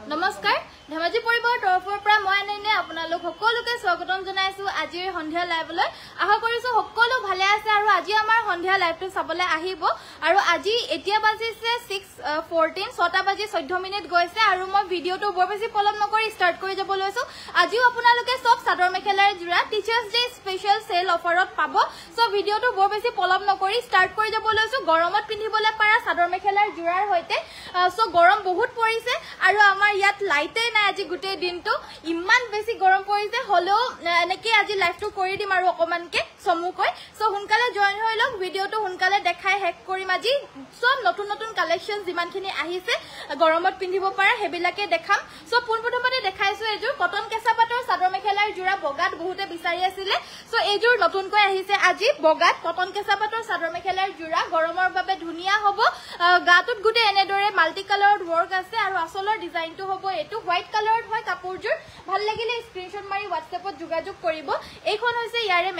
নমস্কাৰ ধেমাজি পৰিবাৰৰ তৰফৰ পৰা মই আনন্দ আপোনালোক সকলোকে স্বাগতম জনাইছো আজিৰ সন্ধিয়া লাইভলৈ আশা কৰিছো সকলো ভালে আছে আৰু আজি আমাৰ সন্ধিয়া লাইভটো চাবলৈ আহিব আৰু আজি এতিয়া বাজিছে 6:14 6টা বাজি 14 মিনিট গৈছে আৰু মই ভিডিওটো বৰ বেছি পলম নকৰি ষ্টাৰ্ট কৰি যাব লৈছো আজিও আপোনালোকে সব চাদৰ মেখেলাৰ জোৰা টিচাৰ্স ডে স্পেশাল সেল অফাৰত পাব সো ভিডিওটো বৰ বেছি পলম নকৰি ষ্টাৰ্ট কৰি যাব লৈছো গৰমত পিন্ধিবলৈ পাৰা চাদৰ মেখেলাৰ জোৰাৰ হৈতে সো গৰম বহুত পৰিছে আৰু আমাৰ ইয়াত লাইটে নাই আজি গুটে দিনটো ইমান বেছি গৰম পৰিছে হলো এনেকে আজি লাইভটো কৰি দিম আৰু অকমানকে সমুকৈ সো হুনকালে জয়েন হৈ লওক ভিডিওটো হুনকালে দেখাই হেক কৰিম আজি সব নতুন নতুন কালেকশন যিমানখিনি আহিছে গৰমত পিন্ধিব পাৰা হেবিলাকে দেখাম সো পোনপ্ৰথমতে দেখাইছো এজোৰ কটন কেঁচা পাটৰ চাদৰ মেখেলাৰ জোৰা বগাত বহুতে বিচাৰি আছিলে সো এজোৰ নতুনকৈ আহিছে আজি বগাত কটন কেঁচা পাটৰ চাদৰ মেখেলাৰ জোৰা গৰমৰ বাবে ধুনিয়া হ'ব গাতুত গুটে এনেদৰে মাল্টি কালাৰত ওয়াৰ্ক আছে আৰু আসলৰ ডিজাইনটো হ'ব এটো হোৱাইট কালাৰত হয় কাপোৰজোৰ ভাল লাগিলে স্ক্ৰিনশ্বট মাৰি WhatsAppত যোগাযোগ কৰিব এইখন হৈছে ইয়াৰে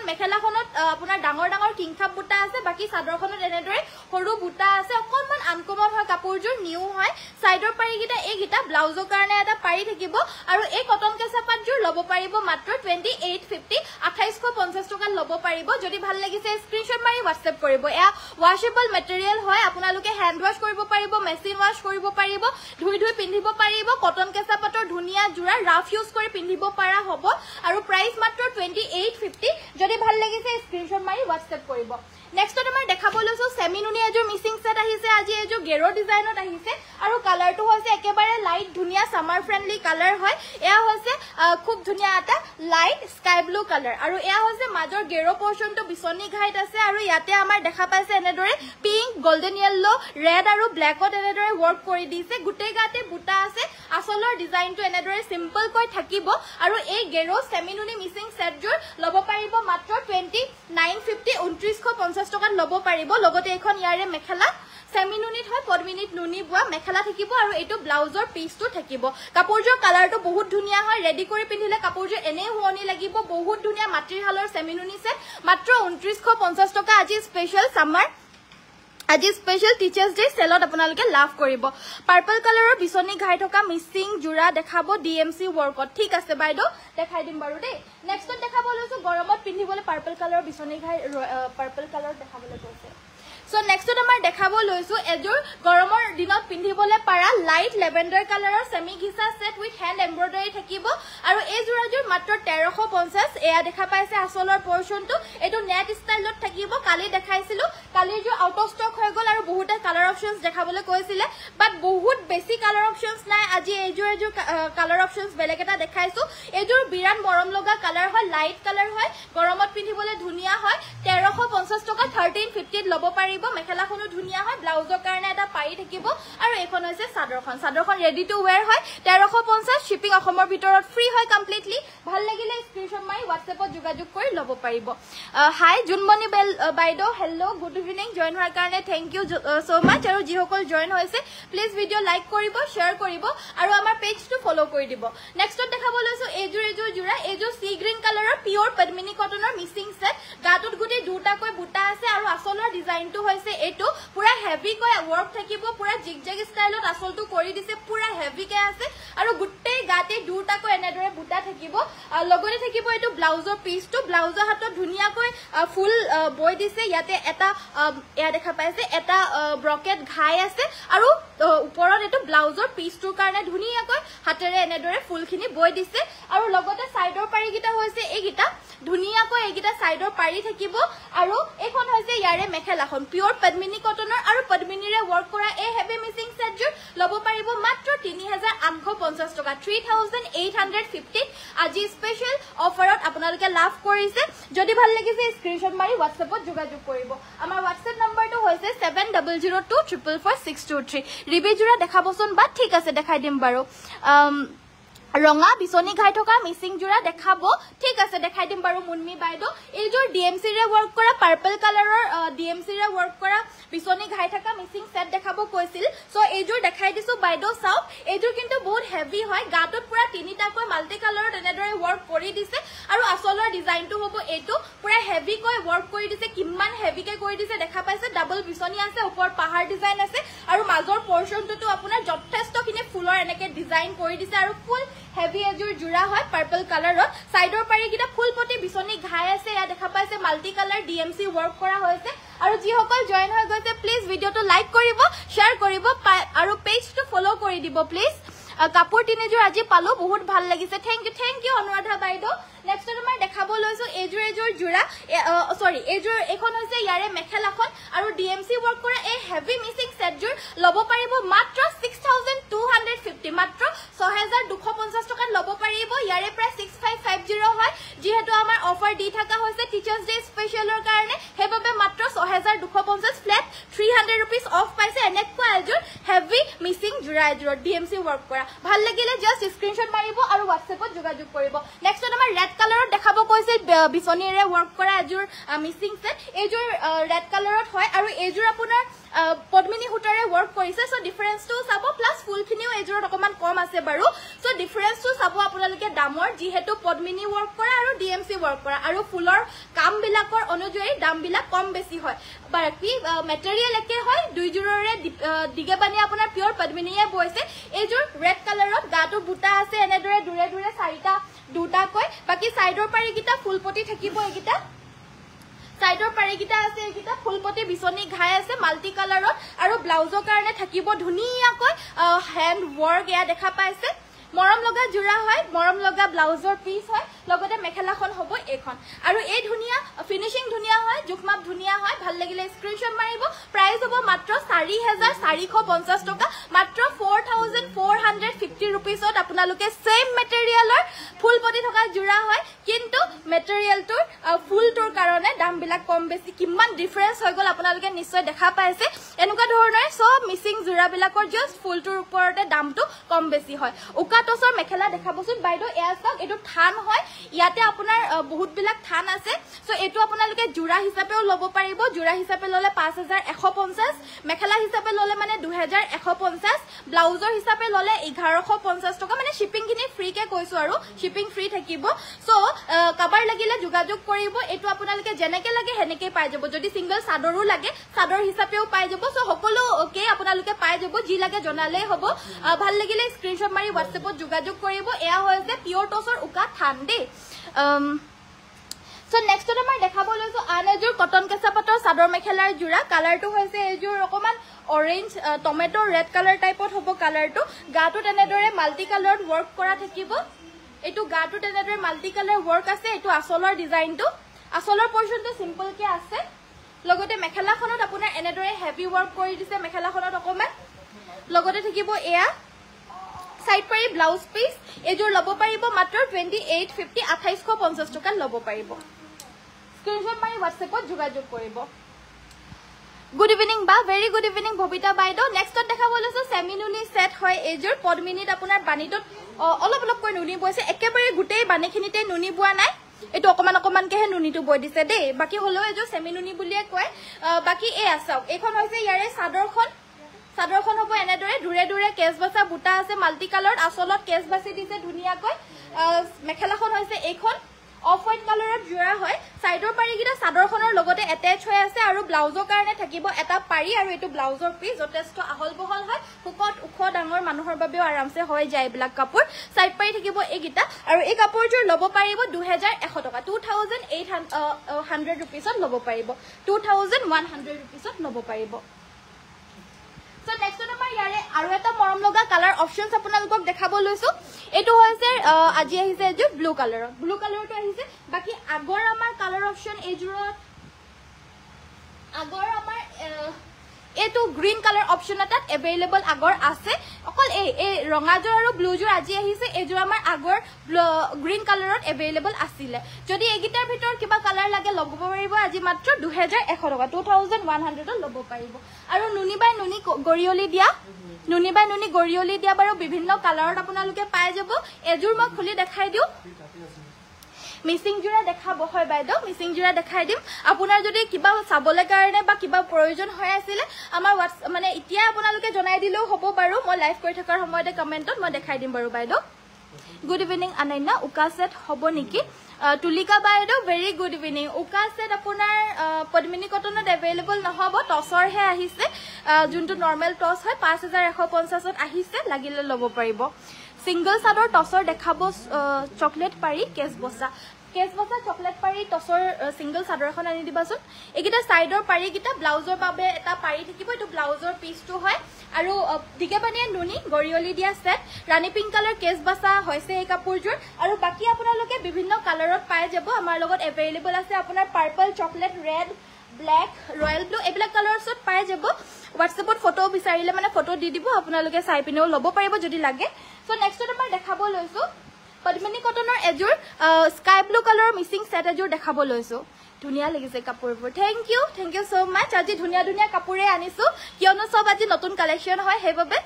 মেখেলাখনত আপোনাৰ ডাঙৰ ডাঙৰ কিংখাপ বুটা আছে বাকি চাদৰখনত এনেদৰে সৰু বুটা আছে অকনমান আনকমন হয় কাপোৰজোৰ নিউ হয় সাইডৰ পাৰিগিটা এইগিটা ব্লাউজৰ কাৰণে এটা পাৰি থাকিব আৰু এই কটন কেঁচা পাটজোৰ লব পাৰিব মাত্ৰ 2850 2850 টকা লব পাৰিব যদি ভাল লাগিছে স্ক্ৰিনশ্বট মাৰি WhatsApp কৰিব এয়া ওয়াশেবল মেটেৰিয়েল হয় আপোনালোকে হ্যান্ড ওয়াশ কৰিব পাৰিব মেচিন ওয়াশ কৰিব পাৰিব ধুই পিন্ধিব পাৰিব কটন কেঁচা পাটৰ ধুনিয়া জোৰা ৰাফ ইউজ কৰি পিন্ধিব পাৰা হ'ব আৰু প্ৰাইস মাত্ৰ 2850 যদি ভাল লাগিছে স্ক্ৰিনশ্বট মাৰি WhatsApp কৰিব নেক্সট তোমাৰ দেখাবলৈছো সেমি নুনি এজোৰ মিসিং সেট আহিছে আজি এজোৰ গেৰো ডিজাইনত আহিছে আৰু কালাৰটো হৈছে একেবাৰে লাইট ধুনিয়া সামাৰ ফ্ৰেন্ডলি কালাৰ হয় এয়া হৈছে খুব ধুনিয়া এটা লাইট স্কাই ব্লু কালাৰ আৰু এয়া হৈছে মাজৰ গেৰো পোৰশনটো বিছনি ঘাইত আছে আৰু ইয়াতে আমাৰ দেখা পাইছে এনেদৰে পিংক গোল্ডেন ইয়েলো ৰেড আৰু ব্ল্যাকত এনেদৰে ওয়াৰ্ক কৰি দিছে গুটে গাতে বুটা আছে আসলৰ ডিজাইনটো এনেদৰে সিম্পল কৈ থাকিব আৰু এই গেৰো সেমি নুনি মিসিং সেটজোৰ লব পাৰিব মাত্ৰ 2950 2950 টকা লব পাৰিব লগতে এখন ইয়াৰে মেখেলা সেমি নুনিত হয় পদ্মিনীত নুনি বুৱা মেখেলা থাকিব আৰু এটো ব্লাউজৰ পিসটো থাকিব কাপোৰজোৰ কালাৰটো বহুত ধুনিয়া হয় ৰেডি কৰি পিন্ধিলে কাপোৰজোৰ এনে হুৱনি লাগিব বহুত ধুনিয়া মাটিৰ হালৰ সেমি নুনি সেট মাত্ৰ 2950 টকা আজি স্পেশাল সামাৰ আজি স্পেশাল টিচাৰ্স ডে সেলত আপোনালোকে লাভ কৰিব পাৰ্পল কালাৰৰ বিছনি ঘাই থকা মিসিং জোৰা দেখাব ডিএমসি ওয়াৰ্কত ঠিক আছে বাইদো দেখাই দিম বাৰু দেই নেক্সটত দেখাবলৈছো গৰমত পিন্ধিবলৈ পাৰ্পল কালাৰৰ বিছনি ঘাই পাৰ্পল কালাৰ দেখাবলৈ কৈছে সো নেক্সট আমাৰ দেখাব লৈছো এজোৰ গৰমৰ দিনত পিন্ধিবলৈ পাৰা লাইট লেভেন্ডাৰ কালাৰৰ সেমি ঘিসা সেট উইথ হ্যান্ড এমব্ৰয়ডাৰী থাকিব আৰু এই জোৰাজোৰ মাত্ৰ 1350 এয়া দেখা পাইছে আসলৰ পোৰশনটো এটো নেট ষ্টাইলত থাকিব কালি দেখাইছিলো কালিৰ জোৰ আউট অফ ষ্টক হৈ গল আৰু বহুতে কালাৰ অপচনস দেখাবলৈ কৈছিলে বাট বহুত বেছি কালাৰ অপচনস নাই আজি এজোৰ কালাৰ অপচনস বেলেগ এটা দেখাইছো এজোৰ বিৰান মৰম লগা কালাৰ হয় লাইট কালাৰ হয় গৰমত পিন্ধিবলৈ ধুনিয়া হয় 1350 টকা 1350 লব পাৰি মেখেলাখনো ধুনিয়া হয় ব্লাউজৰ কাৰণে এটা পাৰি থাকিব আৰু এখন হৈছে চাদৰখন ৰেডি টু ওয়্যাৰ হয় 1350 শিপিং অসমৰ ভিতৰত ফ্ৰী হয় কমপ্লিটলি ভাল লাগিলে স্ক্ৰিনশ্বট মাৰি WhatsAppত যোগাযোগ কৰি লব পাৰিব হাই জুনমণি বাইদো হেল্লো গুড ইভিনিং জয়েন হোৱাৰ কাৰণে থ্যাংক ইউ সো মাচ আৰু যিসকল জয়েন হৈছে প্লিজ ভিডিও লাইক কৰিব শেয়াৰ কৰিব আৰু আমাৰ পেজটো ফলো কৰি দিব নেক্সটত দেখাবলৈছো এজোৰ জোৰা এজোৰ সি গ্ৰীন কালাৰৰ পিওৰ পদ্মিনী কটনৰ মিসিং সেট গাতুত গুটি দুটাকৈ বুটা আছে আৰু আসলৰ ডিজাইনটো হৈছে এটো পুৰা হেভি কৈ ওয়াৰ্ক থাকিব পুৰা জিগজেগ ষ্টাইলত আসলটো কৰি দিছে পুৰা হেভি কে আছে আৰু গুটে গাতে দুটাকৈ এনেদৰে বুটা থাকিব লগতে থাকিব এটো ব্লাউজৰ পিসটো ব্লাউজৰ হাতত ধুনিয়াকৈ ফুল বৈ দিছে ইয়াতে এটা এয়া দেখা পাইছে এটা ব্ৰকেট ঘাই আছে আৰু ওপৰত এটো ব্লাউজৰ পিসটোৰ কাৰণে ধুনিয়াকৈ হাতেৰে এনেদৰে ফুলখিনি বৈ দিছে আৰু লগতে সাইডৰ পাৰিগিটা হৈছে এইগিটা ধুনিয়াকৈ এইগিটা সাইডৰ পাৰি থাকিব আৰু এখন হৈছে ইয়াৰে মেখেলাখন পিওৰ পদ্মিনী কটনৰ আৰু পদ্মিনীৰে ওয়াৰ্ক কৰা এই হেভি মিসিং সেটজোৰ লব পাৰিব মাত্ৰ 3850 টকা 3850 আজি স্পেশাল অফাৰত আপোনালোকে লাভ কৰিছে যদি ভাল লাগিছে স্ক্ৰিনশ্বট মাৰি WhatsAppত যোগাযোগ কৰিব আমাৰ WhatsApp নম্বৰটো হৈছে 7002444623 ৰিবি জোৰা দেখাবচোন বা ঠিক আছে দেখাই দিম বাৰু ৰঙা বিছনি ঘাই থকা মিসিং জোৰা দেখাব ঠিক আছে দেখাই দিম বাৰু মুন্মি বাইদো এইজোৰ ডিএমসি ৰে ওয়াৰ্ক কৰা পাৰ্পল কালাৰৰ ডিএমসি ৰে ওয়াৰ্ক কৰা বিছনি ঘাই থকা মিসিং সেট দেখাব কৈছিল সো এইজোৰ দেখাই দিছো বাইদো চাও এইজোৰ কিন্তু বহুত হেভি হয় গাতুত পুৰা তিনিটাকৈ মাল্টি কালাৰত এনেদৰে ওয়াৰ্ক কৰি দিছে আৰু আসলৰ ডিজাইনটো হ'ব এটো পুৰা হেভি কৈ ওয়াৰ্ক কৰি দিছে কিমান হেভি কে কৰি দিছে দেখা পাইছে ডাবল বিছনি আছে ওপৰ পাহাৰ ডিজাইন আছে আৰু মাজৰ পোৰশনটো আপোনাৰ যথেষ্টখিনি ফুলৰ এনেকে ডিজাইন কৰি দিছে আৰু ফুল হেভি এজোৰ জোৰা হয় পাৰ্পল কালাৰত সাইডৰ পাৰি কিটা ফুল পটি বিছনি ঘাই আছে ইয়া দেখা পাইছে মাল্টি কালাৰ ডিএমসি ওয়াৰ্ক কৰা হৈছে আৰু যি সকল জয়েন হৈ গৈছে প্লিজ ভিডিওটো লাইক কৰিব শেয়াৰ কৰিব আৰু পেজটো ফলো কৰি দিব প্লিজ কাপোৰ তিনিযোৰ আজি পালো বহুত ভাল লাগিছে থ্যাংক ইউ অনুৰাধা বাইদেউ নেক্সট তোমাৰ দেখাব লৈছো এজোৰ জোৰা সৰি এজোৰ এখন হৈছে ইয়াৰে মেখেলাখন আৰু ডিএমসি ওয়াৰ্ক কৰা এই হেভি মিসিং সেটজোৰ লব পাৰিব মাত্ৰ 6250 মাত্ৰ 6250 টকাত লব পাৰিব ইয়াৰে প্ৰায় 6550 হয় যেহেতু আমাৰ অফাৰ দি থকা হৈছে টিচাৰ্স ডে স্পেশালৰ কাৰণে হেবাবে মাত্ৰ 6250 ফ্ল্যাট 300 रुपीस অফ পাইছে এনেকুৱা এজোৰ হেভি মিসিং জোৰা এজোৰ ডিএমসি ওয়াৰ্ক কৰা ভাল লাগিলে জাস্ট স্ক্ৰিনশ্বট মাৰিব আৰু WhatsAppত যোগাযোগ কৰিব নেক্সট আমাৰ ৰেড কালাৰত দেখাব কৈছে বিছনিৰে ওয়াৰ্ক কৰা এজোৰ মিসিং সেট এজোৰ ৰেড কালাৰত হয় আৰু এজোৰ আপোনাৰ পদ্মিনী হুটাৰে ওয়াৰ্ক কৰিছে সো ডিফাৰেন্সটো চাব প্লাস ফুলখিনিও এজোৰত অকমান কম আছে বাৰু সো ডিফাৰেন্সটো চাব আপোনালোকে দামৰ যেহেতু পদ্মিনী ওয়াৰ্ক কৰা আৰু ডিএমসি ওয়াৰ্ক কৰা আৰু ফুলৰ কাম বিলাকৰ অনুযায়ী দাম বিলাক কম বেছি হয় বাকি মেটেৰিয়েল একে হয় দুইজোৰৰে দিগেবানি আপোনাৰ পিওৰ পদ্মিনীয়ে বৈছে এজোৰ ৰেড কালাৰত গাটো বুটা আছে এনেদৰে দুৰে চাৰিটা দুটা কয় বাকি সাইডৰ পাৰি কিটা ফুলপটি থাকিব একিটা সাইডৰ পাৰি কিটা আছে একিটা ফুলপটি বিছনি ঘাই আছে মাল্টি কালাৰত আৰু ব্লাউজৰ কাৰণে থাকিব ধুনিয়াকৈ হ্যান্ড ওয়াৰ্ক ইয়া দেখা পাইছে মৰম লগা জোৰা হয় মৰম লগা ব্লাউজৰ পিস হয় লগতে মেখেলাখন হ'ব এখন আৰু এই ধুনিয়া ফিনিশিং ধুনিয়া হয় জুখমাপ ধুনিয়া হয় ভাল লাগিলে স্ক্ৰিনশ্বট মাৰিব প্ৰাইস হ'ব মাত্ৰ 4450 টকা মাত্ৰ 4450 रुपीसত আপোনালোকে সেম মেটেৰিয়েলৰ ফুল পটি থকা জোৰা হয় কিন্তু মেটেৰিয়েলটোৰ ফুলটোৰ কাৰণে দাম বিলাক কম বেছি কিমান ডিফাৰেন্স হৈ গল আপোনালোকে নিশ্চয় দেখা পাইছে এনেকুৱা ধৰণৰ সব মিসিং জোৰা বিলাকৰ জাস্ট ফুলটোৰ ওপৰতে দামটো কম বেছি হয় উকাটছৰ মেখেলা দেখাবচোন বাইদেউ এয়া চাওক এটো থান হয় ইয়াতে আপোনাৰ বহুত বিলাক থান আছে সো এটো আপোনালোকে জোৰা হিচাপেও লব পাৰিব জোৰা হিচাপে ললে 5150 মেখেলা হিচাপে ললে মানে 2150 ব্লাউজৰ হিচাপে ললে 1150 টকা মানে শিপিং খিনি ফ্ৰী কে কৈছো আৰু শিপিং ফ্ৰী থাকিব সো কভাৰ লাগিলে যোগাযোগ কৰিব এটো আপোনালোকে জেনেকে লাগে হেনেকে পাই যাব যদি সিঙ্গল সাদৰো লাগে সাদৰ হিচাপেও পাই যাব সো সকলো ওকে আপোনালোকে পাই যাব যি লাগে জনালে হ'ব ভাল লাগিলে স্ক্ৰিনশ্বট মাৰি WhatsAppত যোগাযোগ কৰিব এয়া হৈছে পিওৰ টছৰ উকা থান দে সো নেক্সট আমাৰ দেখাব লৈছো আন এজোৰ কটন কেঁচা পাটৰ চাদৰ মেখেলাৰ জোৰা কালাৰটো হৈছে এজোৰ অকমান অৰেঞ্জ টমেটো ৰেড কালাৰ টাইপত হ'ব কালাৰটো গাটো তেনেদৰে মাল্টি কালাৰত ওয়াৰ্ক কৰা থাকিব এটো গাটো তেনেদৰে মাল্টি কালাৰ ওয়াৰ্ক আছে এটো আসলৰ ডিজাইনটো আসলৰ পৰ্যন্ত সিম্পল কে আছে লগতে মেখেলাখনত আপোনাৰ এনেদৰে হেভি ওয়াৰ্ক কৰি দিছে মেখেলাখনত অকমান লগতে থাকিব এয়া সাইড পাৰি ব্লাউজ পিস এজোৰ লব পাৰিব মাত্ৰ 2850 2850 টকা লব পাৰিব স্ক্ৰিনশ্বট মাৰি WhatsAppত যোগাযোগ কৰিব গুড ইভিনিং বা ভেৰি গুড ইভিনিং ভবিতা বাইদেউ নেক্সটত দেখাব লৈছো সেমি নুনি সেট হয় এজোৰ পদ্মিনীত আপোনাৰ বানিটোত অলপ কৈ নুনি বৈছে একেবাৰে গুটেই বানিখিনিতে নুনি বোৱা নাই এটো অকমান কেহে নুনিটো বৈ দিছে দেই বাকি হলো এজোৰ সেমি নুনি বুলিয়ে কয় বাকি এ আছক এখন হৈছে ইয়াৰে সাদৰখন হ'ব এনেদৰে দুৰে কেছ বাছা বুটা আছে মাল্টি কালাৰত আসলত কেছ বাছি দিছে ধুনিয়াকৈ মেখেলাখন হৈছে এইখন অফ হোৱাইট কালাৰত জোৰা হয় সাইডৰ পাৰি কিটা সাদৰখনৰ লগতে এটাচ হৈ আছে আৰু ব্লাউজৰ কাৰণে থাকিব এটা পাৰি আৰু এটো ব্লাউজৰ পিস যথেষ্ট আহল বহল হয় হুকত উখ ডাঙৰ মানুহৰ বাবেও আৰামছে হৈ যায় ব্লাক কাপোৰ সাইড পাৰি থাকিব এইগিটা আৰু এই কাপোৰজোৰ লব পাৰিব 2100 টকা 2800 रुपीसত লব পাৰিব 2100 रुपीसত লব পাৰিব সো নেক্সট আমাৰ ইয়াৰে আৰু এটা মৰম লগা কালাৰ অপচনছ আপোনালোকক দেখাব লৈছো এটো হৈছে আজি আহিছে যে ব্লু কালাৰটো আহিছে বাকি আগৰ আমাৰ কালাৰ অপচন এজোৰত আগৰ আমাৰ এটো গ্ৰীন কালাৰ অপচন এটাত এভেইলেবল আগৰ আছে অকল এই ৰঙাজোৰ আৰু ব্লুজোৰ আজি আহিছে এজোৰ আমাৰ আগৰ গ্ৰীন কালাৰত এভেইলেবল আছিল যদি এগিটাৰ ভিতৰ কিবা কালাৰ লাগে লব পাৰিব আজি মাত্ৰ 2100 টকা 2100 লব পাৰিব আৰু নুনি বাই নুনি গৰিয়লি দিয়া বাৰু বিভিন্ন কালাৰত আপোনালোকে পাই যাব এজোৰ মই খুলি দেখাই দিও মিসিং জোৰা দেখাব হয় বাইদেউ মিসিং জোৰা দেখাই দিম আপোনাৰ যদি কিবা চাবলে কাৰণে বা কিবা প্ৰয়োজন হৈ আছিল আমাৰ মানে এতিয়া আপোনালোকে জনাই দিলেও হ'ব বাৰু মই লাইভ কৰি থকাৰ সময়তে কমেন্টত মই দেখাই দিম বাৰু বাইদেউ গুড ইভিনিং আনাইনা উকা সেট হ'ব নেকি তুলিকা বাইদেউ ভেৰি গুড ইভিনিং উকা সেট আপোনাৰ পদ্মিনী কটনত এভেইলেবল নহ'ব টছৰহে আহিছে যোনটো নৰ্মেল টছ হয় 5150ত আহিছে লাগিলে ল'ব পাৰিব সিংগল চাদৰ টছৰ দেখাব চকলেট পাৰি কেছ বসা চকলেট পাৰি টছৰ সিংগল চাদৰ এখন আনি দিবাচোন এইকেইটা সাইডৰ পাৰিকেইটা ব্লাউজৰ বাবে এটা পাৰি থাকিব এইটো ব্লাউজৰ পিচটো হয় আৰু দিগেবানিয়া নুনি গৰিয়লি দিয়া সেট ৰাণী পিংক কালাৰ কেছ বাসা হৈছে এই কাপোৰযোৰ আৰু বাকি আপোনালোকে বিভিন্ন কালাৰত পাই যাব আমাৰ লগত এভেইলেবল আছে আপোনাৰ purple chocolate red black royal blue এইবিলাক কালাৰছত পাই যাব হোৱাটছএপত ফটো বিচাৰিলে মানে ফটো দি দিব আপোনালোকে চাই পিনেও ল'ব পাৰিব যদি লাগে সো নেক্সটত আমাৰ দেখাব লৈছো পদ্মিনী কটনৰ এজোৰ স্কাই ব্লু কালাৰৰ মিসিং সেট এজোৰ দেখাব লৈছো ধুনিয়া লাগিছে কাপোৰবোৰ থ্যাংক ইউ সো মাচ আজি ধুনিয়া কাপোৰে আনিছো কিয়নো সব আজি নতুন কালেকশন হয় হেবাবে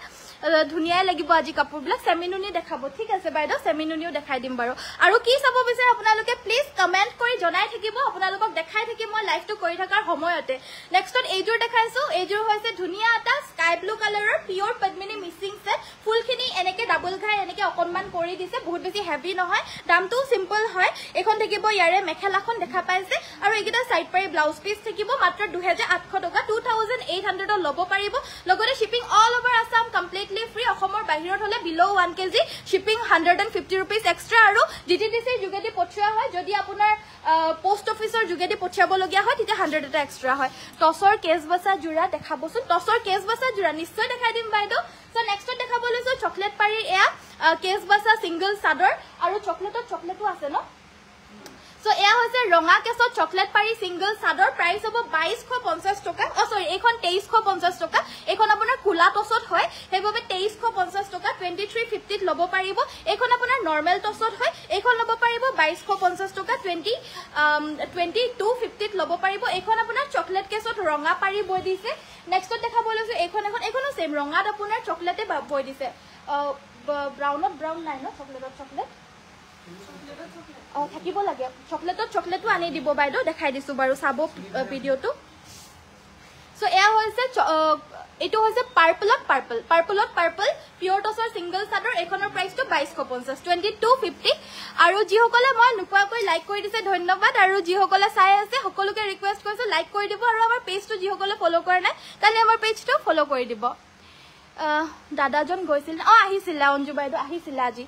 ধুনিয়াই লাগিব আজি কাপোৰবিলাক সেমিনুনি দেখাব ঠিক আছে বাইদেউ সেমিনুনিও দেখাই দিম বাৰু আৰু কি চাব বিচাৰে আপোনালোকে প্লিজ কমেন্ট কৰি জনাই থাকিব আপোনালোকক দেখাই থাকিম মই লাইভটো কৰি থকাৰ সময়তে নেক্সটত এইজোৰ দেখাইছো এইজোৰ হৈছে ধুনিয়া এটা স্কাই ব্লু কালাৰৰ পিওৰ পদ্মিনী মিসিং সেট ফুলখিনি এনেকে ডাবল ঘাই এনেকে অকনমান কৰি দিছে বহুত বেছি হেভি নহয় দামটো সিম্পল হয় এখন থাকিব ইয়াৰে মেখেলাখন দেখা পাইছে আৰু এইকেইটা সাইড পাৰি ব্লাউজ পিস থাকিব মাত্ৰ 2800 টকা 2800 ল'ব পাৰিব লগতে shipping all over Assam complete free অসমৰ বাহিৰত হলে বিলো 1 kg shipping 150 rupees extra আৰু DTDC যোগেদি পঠিয়া হয় যদি আপোনাৰ পোষ্ট অফিচৰ যোগেদি পঠিয়াব লগিয়া হয় তেতিয়া 100 এটা এক্সট্ৰা হয় টছৰ কেছ বসা জোৰা দেখাবচোন টছৰ কেছ বসা জোৰা নিশ্চয় দেখাই দিম বাইদেউ সো নেক্সটত দেখাব লৈছো চকলেট পাৰি এয়া কেছ বসা সিংগল চাদৰ আৰু চকলেটো আছে ন সো এয়া হৈছে ৰঙা কেছত চকলেট পাৰি সিংগল চাদৰ প্ৰাইস হ'ব 2250 টকা সৰি এইখন 2350 টকা এইখন আপোনাৰ কুলা টছত হয় হেবাবে 2350 টকা 2350 ত ল'ব পাৰিব এইখন আপোনাৰ নৰমাল টছত হয় এইখন ল'ব পাৰিব 2250 টকা 2250 ত ল'ব পাৰিব এইখন আপোনাৰ চকলেট কেছত ৰঙা পাৰি বৈ দিছে নেক্সটত দেখাব লৈছো এইখনো সেম ৰঙাত আপোনাৰ চকলেটে বৈ দিছে ব্ৰাউনত ব্ৰাউন নাই ন চকলেট থাকিব লাগে চকলেটো আনি দিব বাইদেউ দেখাই দিছো বাৰু চাব ভিডিওটো সো এয়া হৈছে এটো হৈছে পাৰ্পল পিওৰ টছৰ সিংগল চাদৰ এখনৰ প্ৰাইসটো 2250 2250 আৰু যিসকলে মই নুকুৱাকৈ লাইক কৰি দিছে ধন্যবাদ আৰু যিসকলে চাই আছে সকলোকে ৰিকুৱেষ্ট কৰিছো লাইক কৰি দিব আৰু আমাৰ পেজটো যিসকলে ফলো কৰা নাই কালি আমাৰ পেজটো ফলো কৰি দিব দাদাজন গৈছিল আহিছিল অঞ্জু বাইদেউ আহিছিল আজি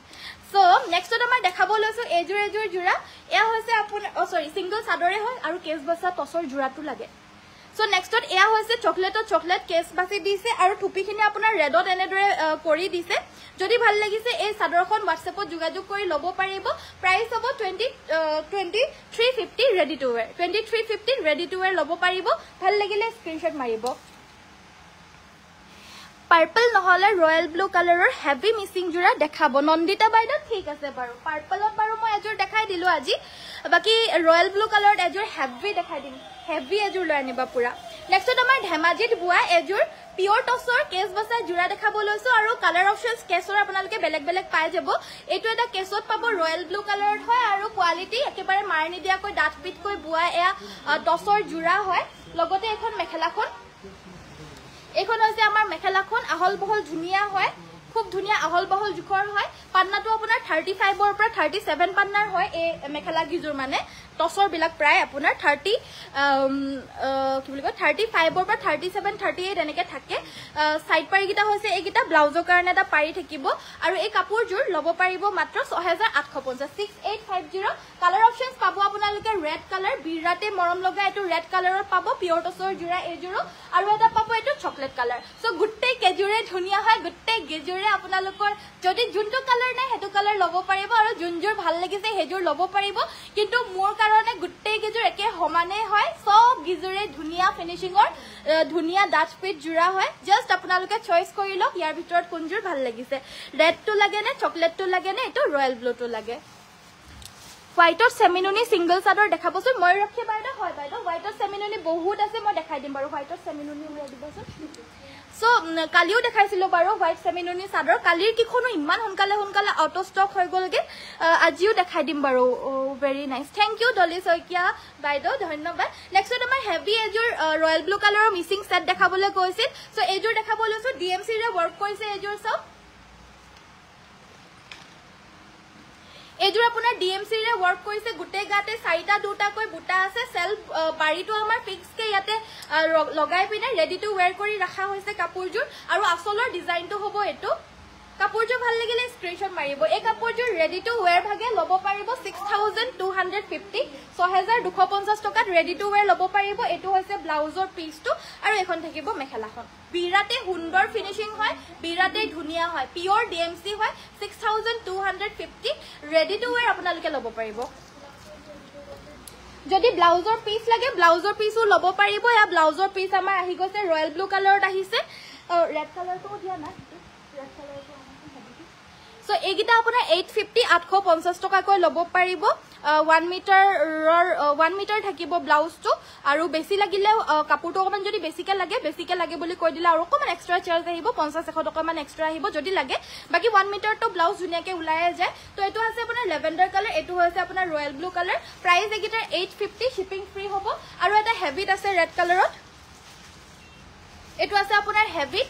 সো নেক্সটত আমাৰ দেখাব লৈছো এজোৰ জোৰা এয়া হৈছে আপোনাৰ সৰি সিংগল চাদৰে হয় আৰু কেছ বসা টছৰ জোৰাটো লাগে সো নেক্সটত এয়া হৈছে চকলেট কেছ বাসি দিছে আৰু টুপিখিনি আপোনাৰ ৰেডত এনেদৰে কৰি দিছে যদি ভাল লাগিছে এই চাদৰখন হোৱাটছএপত যোগাযোগ কৰি ল'ব পাৰিব প্ৰাইস হ'ব 2350 ready to where 2350 ready to where ল'ব পাৰিব ভাল লাগিলে স্ক্ৰিনশ্বট মাৰিব পাৰ্পল নহলে ৰয়েল ব্লু কালাৰৰ হেভি মিসিং জোৰা দেখাব নন্দিতা বাইদেউ ঠিক আছে বাৰু পাৰ্পলত বাৰু মই এজোৰ দেখাই দিলো আজি বাকি ৰয়েল ব্লু কালাৰত এজোৰ হেভি দেখাই দিম হেভি এজোৰ লৈ আনিবা পুৰা নেক্সটত আমাৰ ধেমাজিত বুৱা এজোৰ পিওৰ টছৰ কেছ বসা জোৰা দেখাব লৈছো আৰু কালাৰ অপশনস কেছৰ আপোনালোকে বেলেগ পাই যাব এইটো এটা কেছত পাব ৰয়েল ব্লু কালাৰত হয় আৰু কোৱালিটি একেবাৰে মাৰ নিদিয়াকৈ ডাঠ পিটকৈ বুৱা এয়া টছৰ জোৰা হয় লগতে এখন মেখেলাখন এইখন হৈছে আমাৰ মেখেলাখন আহল বহল ধুনিয়া হয় খুব ধুনিয়া আহল বহল জুখৰ হয় পান্নাটো আপোনাৰ 35 ৰ পৰা 37 পান্নাৰ হয় এই মেখেলা গিজুৰ মানে টছৰ বিলাক প্ৰায় আপোনাৰ 30 কি বুলি কয় 35 ৰ পৰা 37 38 এনেকে থাকে সাইড পাৰিকিটা হৈছে এইকিটা ব্লাউজৰ কাৰণে এটা পাৰি থাকিব আৰু এই কাপোৰজোৰ ল'ব পাৰিব মাত্ৰ 6850 6850 কালাৰ অপশনস পাব আপোনালোকে ৰেড কালাৰ বিৰাতে মৰম লগা এটো ৰেড কালাৰত পাব পিওৰ টছৰ জোৰা এজোৰ আৰু এটা পাব এটো চকলেট কালাৰ সো গুট্টে কেজুৰে ধুনিয়া হয় গুট্টে গেজুৰে আপোনালোকৰ যদি যোনটো কালাৰ নাই হেতু কালাৰ ল'ব পাৰিব আৰু যোনজোৰ ভাল লাগিছে হেজোৰ ল'ব পাৰিব কিন্তু মোৰ কাৰণে গুট্টে গেজুৰ একে সমানে হয় সব গিজুৰে ধুনিয়া ফিনিশিংৰ ধুনিয়া ডাঠ পিট জোৰা হয় জাস্ট আপোনালোকে চয়েস কৰি লওক ইয়াৰ ভিতৰত কোনজোৰ ভাল লাগিছে ৰেডটো লাগে নে চকলেটটো লাগে নে এটো ৰয়েল ব্লুটো লাগে হোয়াইটৰ সেমিনুনি সিংগল চাদৰ দেখাবচোন মই ৰখি বাইদেউ হয় বাইদেউ হোয়াইটৰ সেমিনুনি বহুত আছে মই দেখাই দিম বাৰু হোয়াইটৰ সেমিনুনি উলাই দিবচোন সো কালিও দেখাইছিলো বাৰু হোয়াইট সেমিনুনি চাদৰ কালিৰ কিখনো ইমান সোনকালে আউট অফ স্টক হৈ গলগে আজিও দেখাই দিম বাৰু very nice thank you Dolly Saikia বাইদেউ ধন্যবাদ নেক্সট আমাৰ হেভি এজোৰ ৰয়েল ব্লু কালাৰৰ মিসিং সেট দেখাবলৈ কৈছিল সো এজোৰ দেখাব লৈছো ডিএমসি ৰে ওয়াৰ্ক কৰিছে এজোৰ সব এইযোৰ আপোনাৰ ডিএমসি ৰে ওয়াৰ্ক কৰিছে গুটে গাতে চাৰিটা দুটাকৈ বুটা আছে সেলফ বাৰীটো আমাৰ ফিক্স কে ইয়াতে লগাই পিনে ৰেডি টু ওয়্যাৰ কৰি ৰাখা হৈছে কাপোৰযোৰ আৰু আসলৰ ডিজাইনটো হ'ব এটো কাপোৰযোৰ ভাল লাগিলে স্ক্ৰিনশট মাৰিব এই কাপোৰযোৰ ৰেডি টু ওয়্যাৰ ভাগে ল'ব পাৰিব 6250 6250 টকাত ৰেডি টু ওয়্যাৰ ল'ব পাৰিব এটো হৈছে ব্লাউজৰ পিচটো আৰু এখন থাকিব মেখেলাখন বিৰাতে সুন্দৰ ফিনিশিং হয় বিৰাতে ধুনিয়া হয় পিওৰ ডিএমসি হয় 6250 ৰেডি টু ওয়্যাৰ আপোনালোকে ল'ব পাৰিব যদি ব্লাউজৰ পিচ লাগে ব্লাউজৰ পিচও ল'ব পাৰিব या ব্লাউজৰ পিচ আমাৰ আহি গৈছে ৰয়্যাল ব্লু কালাৰত আহিছে ৰেড কালাৰটো দিয়া না ৰেড কালাৰটো সো এইগিটা আপোনাৰ 850 850 টকা কৈ ল'ব পাৰিব 1 মিটাৰ থাকিব ব্লাউজটো আৰু বেছি লাগিলে কাপোৰটো অকমান যদি বেছিকে লাগে বুলি কৈ দিলা আৰু অকমান এক্সট্ৰা চাৰ্জ আহিব 50 100 টকা মান এক্সট্ৰা আহিব যদি লাগে বাকি 1 মিটাৰ তো ব্লাউজ ধুনিয়াকে ওলাই যায় তো এটো আছে আপোনাৰ লেভেন্ডাৰ কালাৰ এটো হৈছে আপোনাৰ ৰয়্যাল ব্লু কালাৰ প্ৰাইস এইগিটা 850 শিপিং ফ্ৰী হ'ব আৰু এটা হেভিত আছে ৰেড কালাৰত এটো আছে আপোনাৰ হেভিত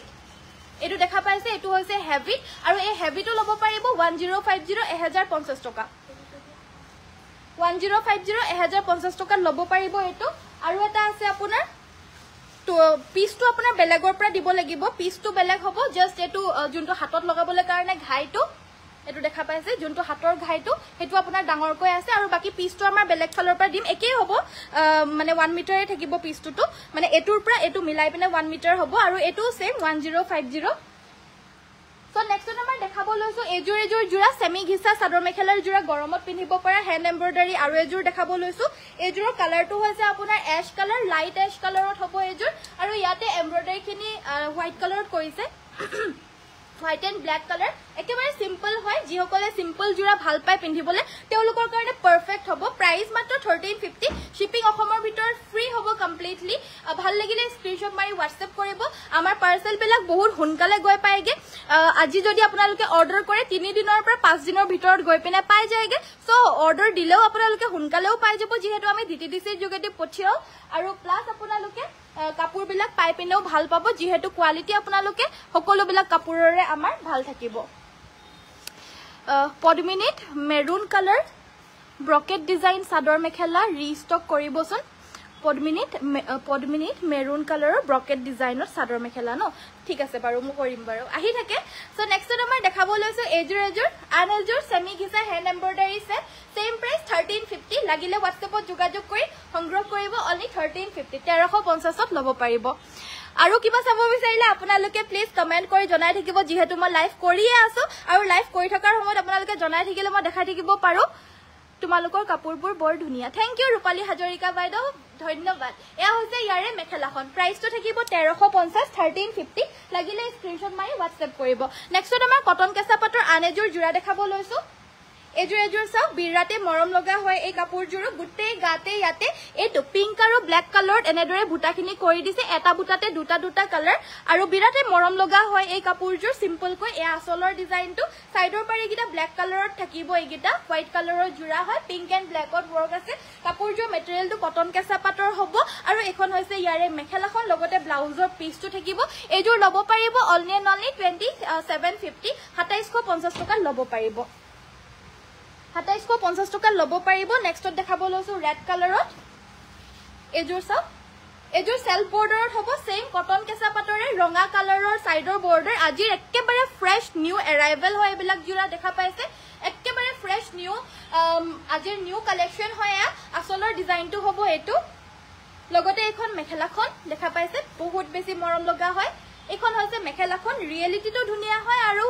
এটো দেখা পাইছে এটো হৈছে হেভি আৰু এই হেভিটো ল'ব পাৰিব 1050 1050 টকা 1050 1050 টকা ল'ব পাৰিব এটো আৰু এটা আছে আপোনাৰ তো পিচটো আপোনাৰ বেলেগৰ পৰা দিব লাগিব পিচটো বেলেগ হ'ব জাস্ট এটো যোনটো হাতত লগাবলৈ কাৰণে ঘাইটো এটো দেখা পাইছে যোনটো হাতৰ ঘাইটো হেতু আপোনাৰ ডাঙৰকৈ আছে আৰু বাকি পিচটো আমাৰ বেলেগ ফালৰ পৰা দিম একেই হ'ব মানে 1 মিটাৰে থাকিব পিচটো মানে এটোৰ পৰা এটো মিলাই পিনে 1 মিটাৰ হ'ব আৰু এটো সেম 1050 সো নেক্সট নম্বৰ দেখাব লৈছো এজোৰ জোৰা সেমি ঘিসা চাদৰ মেখেলাৰ জোৰা গৰমত পিন্ধিব পৰা হ্যান্ড এমব্ৰয়ডাৰী আৰু এজোৰ দেখাব লৈছো এজোৰৰ কালাৰটো হৈছে আপোনাৰ এশ কালাৰ লাইট এশ কালাৰত হ'ব এজোৰ আৰু ইয়াতে এমব্ৰয়ডাৰী খিনি হোৱাইট কালাৰত কৰিছে হোয়াইট এন্ড ব্ল্যাক কালাৰ একেবাৰে সিম্পল হয় যিসকলে সিম্পল জোড়া ভাল পায় পিন্ধিবলে তেওঁলোকৰ কাৰণে পাৰফেক্ট হ'ব প্ৰাইস মাত্ৰ 1350 শিপিং অসমৰ ভিতৰ ফ্ৰী হ'ব কমপ্লিটলি ভাল লাগিলে স্ক্ৰিনশট মাৰি WhatsApp কৰিব আমাৰ পাৰ্সেল বিলাক বহুত হুনকালে গৈ পায়গে আজি যদি আপোনালোকে অৰ্ডাৰ কৰে 3 দিনৰ পৰা 5 দিনৰ ভিতৰত গৈ পিনে পাই যায়গে সো অৰ্ডাৰ দিলেও আপোনালোকে হুনকালেও পাই যাব যেহেতু আমি DTDC যোগেদি পঠিয়াও আৰু প্লাস আপোনালোকে কাপোৰ বিলাক পাই পিনেও ভাল পাব যেহেতু কোৱালিটি আপোনালোকে সকলো বিলাক কাপোৰৰে আমাৰ ভাল থাকিব পদ্মিনীত maroon colour bracket design chador mekhela ৰিষ্টক কৰিবচোন পদ্মিনীত মেৰুন কালাৰৰ ব্ৰকেট ডিজাইনৰ চাদৰ মেখেলা ন ঠিক আছে বাৰু মই কৰিম বাৰু আহি থাকে সো নেক্সট আমাৰ দেখাব লৈছো এজোৰ আন এজোৰ সেমি ঘিসা হ্যান্ড এমব্ৰয়ডাৰী সে সেম প্ৰাইস 1350 লাগিলে WhatsAppত যোগাযোগ কৰি সংগ্ৰহ কৰিব অনলি 1350 1350ত ল'ব পাৰিব আৰু কিবা চাব বিচাৰিলে আপোনালোকে প্লিজ কমেন্ট কৰি জনাই থাকিব যেহেতু মই লাইভ কৰিয়ে আছো আৰু লাইভ কৰি থকাৰ সময়ত আপোনালোকে জনাই থাকিলে মই দেখাই থাকিব পাৰো তোমালোকৰ কাপোৰবোৰ বৰ ধুনিয়া থ্যাংক ইউ ৰূপালী হাজৰিকা বাইদেউ ধন্যবাদ এয়া হৈছে ইয়াৰে মেখেলাখন প্ৰাইসটো থাকিব 1350 1350 লাগিলে স্ক্ৰিনশট মাৰি WhatsApp কৰিব নেক্সট আমাৰ কটন কেঁচা পাটৰ আন এজোৰ জোৰা দেখাব লৈছো এজোৰ সব বিৰাতে মৰম লগা হয় এই কাপোৰজোৰ গুটে গাতে ইয়াতে এটো পিংক আৰু ব্ল্যাক কালাৰত এনেদৰে বুটাখিনি কৰি দিছে এটা বুটাতে দুটা কালাৰ আৰু বিৰাতে মৰম লগা হয় এই কাপোৰজোৰ সিম্পল কৈ এ আসলৰ ডিজাইনটো সাইডৰ পাৰি গিটা ব্ল্যাক কালাৰত থাকিব এইগিটা হোৱাইট কালাৰৰ জোৰা হয় পিংক এন্ড ব্ল্যাকত ওয়াৰ্ক আছে কাপোৰজোৰ মেটেৰিয়েলটো কটন কেঁচা পাটৰ হ'ব আৰু এখন হৈছে ইয়াৰে মেখেলাখন লগতে ব্লাউজৰ পিচটো থাকিব এজোৰ ল'ব পাৰিব অনলি 2750 2750 টকা ল'ব পাৰিব 2750 টকা ল'ব পাৰিব নেক্সটত দেখাব লৈছো ৰেড কালাৰত এজোৰ সেলফ বৰ্ডাৰত হ'ব সেম কটন কেঁচা পাটৰে ৰঙা কালাৰৰ সাইডৰ বৰ্ডাৰ আজিৰ একেবাৰে ফ্ৰেশ নিউ এৰাইভেল হয় এবিলাক জোৰা দেখা পাইছে একেবাৰে ফ্ৰেশ নিউ আজিৰ নিউ কালেকশন হয় আসলৰ ডিজাইনটো হ'ব এটো লগতে এখন মেখেলাখন দেখা পাইছে বহুত বেছি মৰম লগা হয় এখন হৈছে মেখেলাখন ৰিয়েলিটিটো ধুনিয়া হয় আৰু